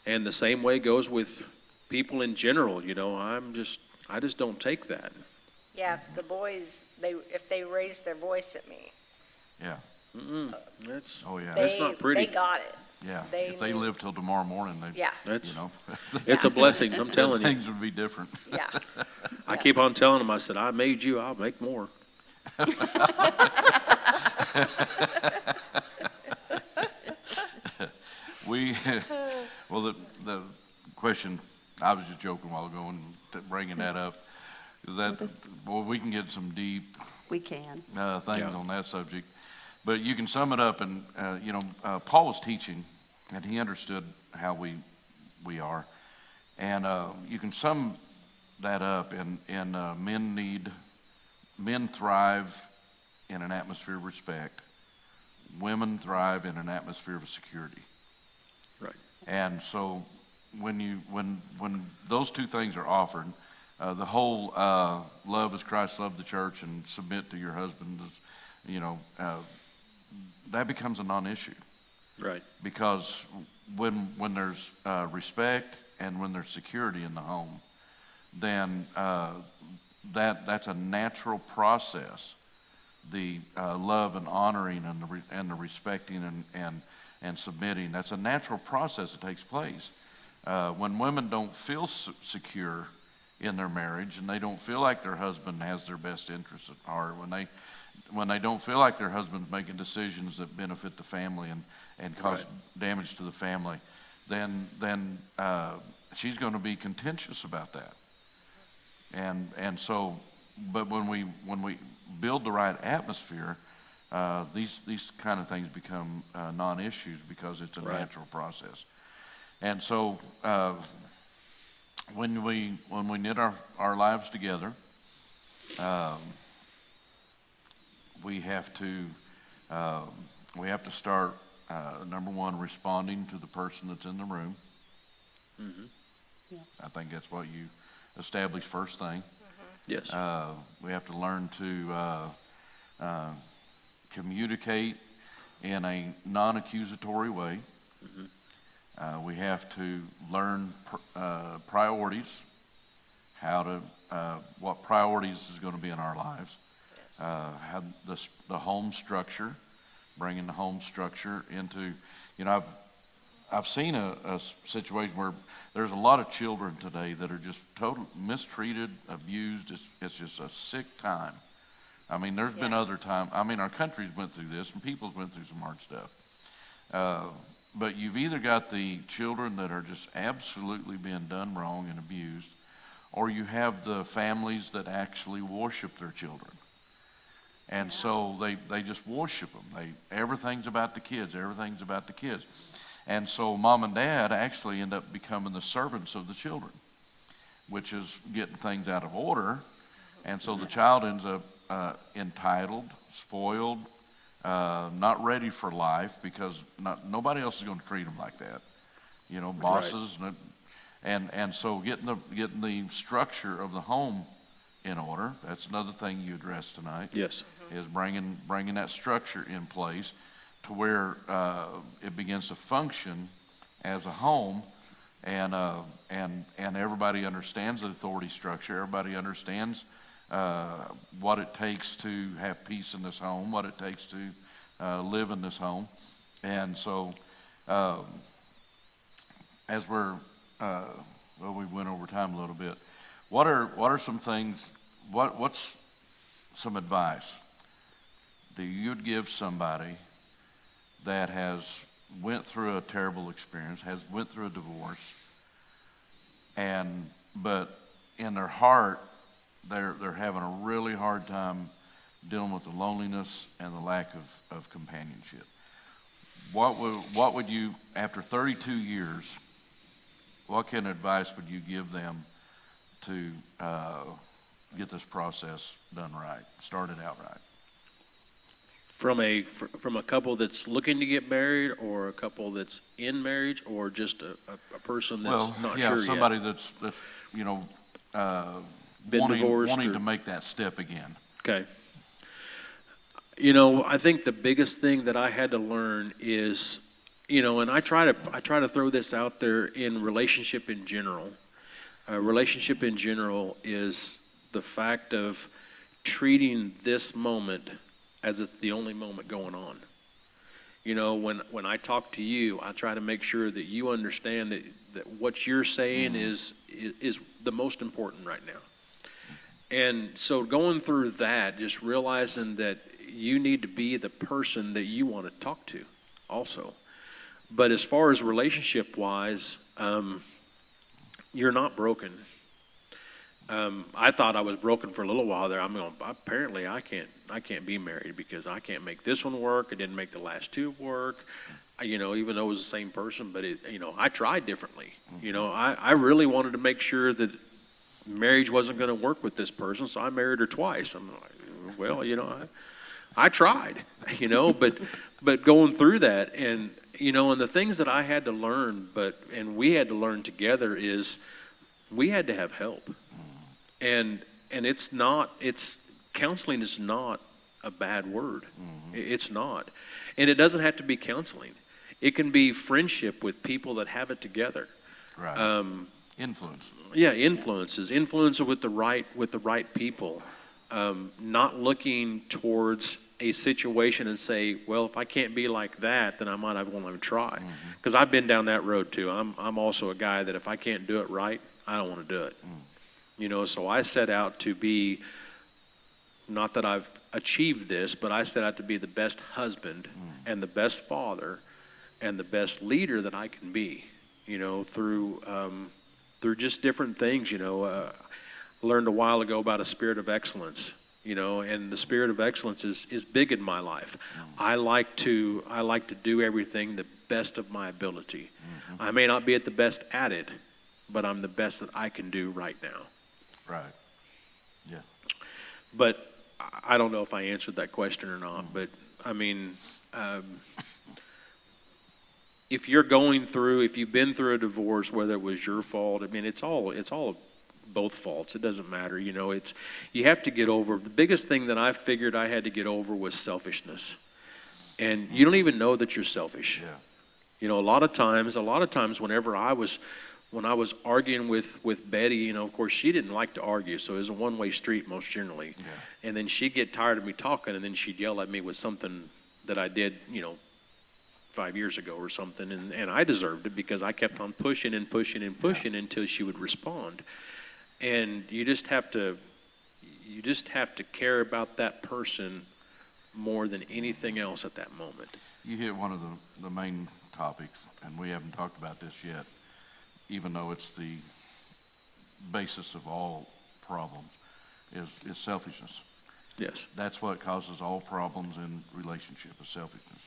And the same way goes with people in general. You know, I just don't take that. Yeah, if the boys, if they raise their voice at me, Yeah. That's yeah. That's not pretty. They got it. Yeah. They if they knew. live till tomorrow morning, they, Yeah. That's you know, it's a blessing. I'm telling you. things would be different. Yeah. I keep on telling them. I said, I made you. I'll make more. Well, the question, I was just joking a while ago and bringing that up, is that, boy, we can get some deep We can. things on that subject. But you can sum it up, and, Paul was teaching, and he understood how we are. And you can sum that up in men thrive in an atmosphere of respect. Women thrive in an atmosphere of security. Right. And so when those two things are offered, the whole love as Christ loved the church and submit to your husband, that becomes a non-issue. Right. Because when there's respect and when there's security in the home, then that's a natural process. The love and honoring and the respecting and submitting, that's a natural process that takes place. When women don't feel secure in their marriage and they don't feel like their husband has their best interests at heart, when they don't feel like their husband's making decisions that benefit the family and cause damage to the family, then she's going to be contentious about that. And so, but when we build the right atmosphere, these kind of things become non-issues because it's a natural process. And so, when we knit our lives together, we have to start number one, responding to the person that's in the room. Mm-hmm. Yes. I think that's what you establish first thing. Yes. We have to learn to communicate in a non-accusatory way. Mm-hmm. We have to learn priorities, what priorities is going to be in our lives. Yes. How the home structure, bringing the home structure into, I've seen a situation where there's a lot of children today that are just totally mistreated, abused. It's just a sick time. I mean, there's been other times. I mean, our country's went through this, and people's went through some hard stuff. But you've either got the children that are just absolutely being done wrong and abused, or you have the families that actually worship their children. And so they just worship them. Everything's about the kids. Everything's about the kids. And so mom and dad actually end up becoming the servants of the children, which is getting things out of order. And so the child ends up entitled, spoiled, not ready for life because nobody else is going to treat them like that. Bosses. Right. And so getting the structure of the home in order, that's another thing you addressed tonight. Yes. Is bringing that structure in place to where it begins to function as a home, and everybody understands the authority structure. Everybody understands what it takes to have peace in this home, what it takes to live in this home, and so as we went over time a little bit. What are some things? What's some advice that you'd give somebody that has went through a terrible experience, has went through a divorce, but in their heart they're having a really hard time dealing with the loneliness and the lack of companionship? What would you, after 32 years, what kind of advice would you give them to get this process done right, started out right? From a couple that's looking to get married, or a couple that's in marriage, or just a person that's not sure somebody yet? that's Been divorced wanting or- to make that step again. Okay. I think the biggest thing that I had to learn is, and I try to throw this out there in relationship in general. Relationship in general is the fact of treating this moment as it's the only moment going on. When I talk to you, I try to make sure that you understand that what you're saying is the most important right now. And so going through that, just realizing that you need to be the person that you want to talk to also. But as far as relationship-wise, you're not broken. I thought I was broken for a little while there. Apparently I can't be married because I can't make this one work. I didn't make the last two work. Even though it was the same person, but I tried differently. I really wanted to make sure that marriage wasn't going to work with this person, so I married her twice. I'm like, well, I tried, but going through that, and and the things that I had to learn, and we had to learn together, is we had to have help. And counseling is not a bad word. Mm-hmm. It's not. And it doesn't have to be counseling. It can be friendship with people that have it together. Right. Influence. Yeah, influence with the right people. Not looking towards a situation and say, well, if I can't be like that, then I might not want to try. Because I've been down that road too. I'm also a guy that if I can't do it right, I don't want to do it. So I set out to be, not that I've achieved this, but I set out to be the best husband and the best father and the best leader that I can be, through just different things. Learned a while ago about a spirit of excellence, and the spirit of excellence is big in my life. I like to do everything the best of my ability. I may not be at the best at it, but I'm the best that I can do right now. Right. Yeah. But I don't know if I answered that question or not, but I mean, if you've been through a divorce, whether it was your fault, I mean, it's all both faults. It doesn't matter. You have to get over. The biggest thing that I figured I had to get over was selfishness. And you don't even know that you're selfish. Yeah. A lot of times whenever when I was arguing with Betty, of course she didn't like to argue, so it was a one-way street most generally. Yeah. And then she'd get tired of me talking, and then she'd yell at me with something that I did, 5 years ago or something, and I deserved it because I kept on pushing and pushing and pushing until she would respond. And you just have to care about that person more than anything else at that moment. You hit one of the main topics, and we haven't talked about this yet, even though it's the basis of all problems, is selfishness. Yes. That's what causes all problems in relationship, is selfishness.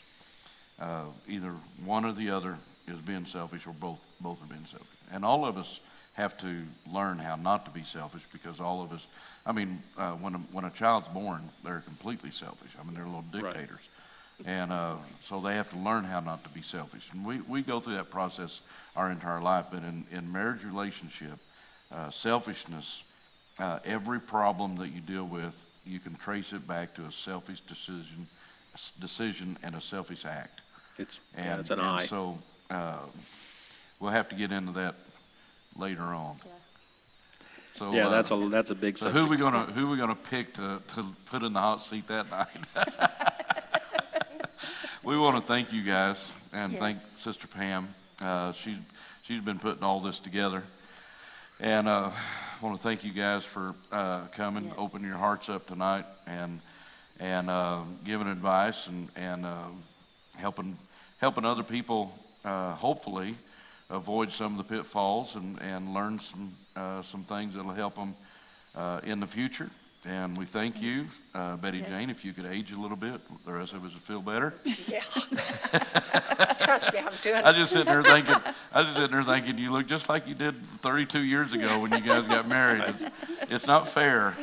Either one or the other is being selfish, or both are being selfish. And all of us have to learn how not to be selfish, because all of us, when a child's born, they're completely selfish. They're little dictators. Right. And so they have to learn how not to be selfish. And we go through that process our entire life. But in marriage relationship, selfishness, every problem that you deal with, you can trace it back to a selfish decision and a selfish act. It's an eye. So we'll have to get into that later on. Yeah. So yeah, that's a big so subject. who we gonna pick to put in the hot seat that night? We want to thank you guys and thank Sister Pam. She's been putting all this together, and I want to thank you guys for coming, opening your hearts up tonight, and giving advice and helping other people hopefully avoid some of the pitfalls and learn some things that'll help them in the future. And we thank you, Betty Jane. If you could age a little bit, the rest of us would feel better. Yeah. Trust me, I'm doing it. I was just sitting there thinking, you look just like you did 32 years ago when you guys got married. It's not fair.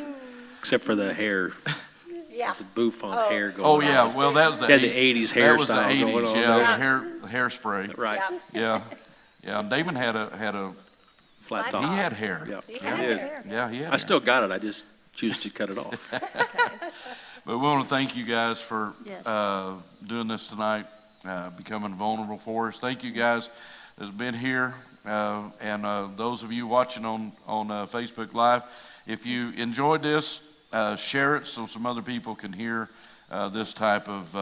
Except for the hair. Yeah. The bouffant hair going Oh on. yeah, well that was the She had the 80s hairstyle. That was the 80s, going on yeah, there. the hairspray. Right. Yeah. Yeah. Damon had a Flat He top. he had hair. Yeah. He I had did. hair. Yeah, he had I hair. still got it. I just choose to cut it off. But we want to thank you guys for Yes. doing this tonight, becoming vulnerable for us. Thank you guys that's been here, and those of you watching on Facebook Live. If you enjoyed this, share it so some other people can hear this type of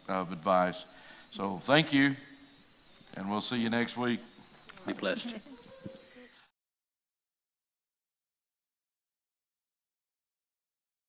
advice. So thank you, and we'll see you next week. Be blessed.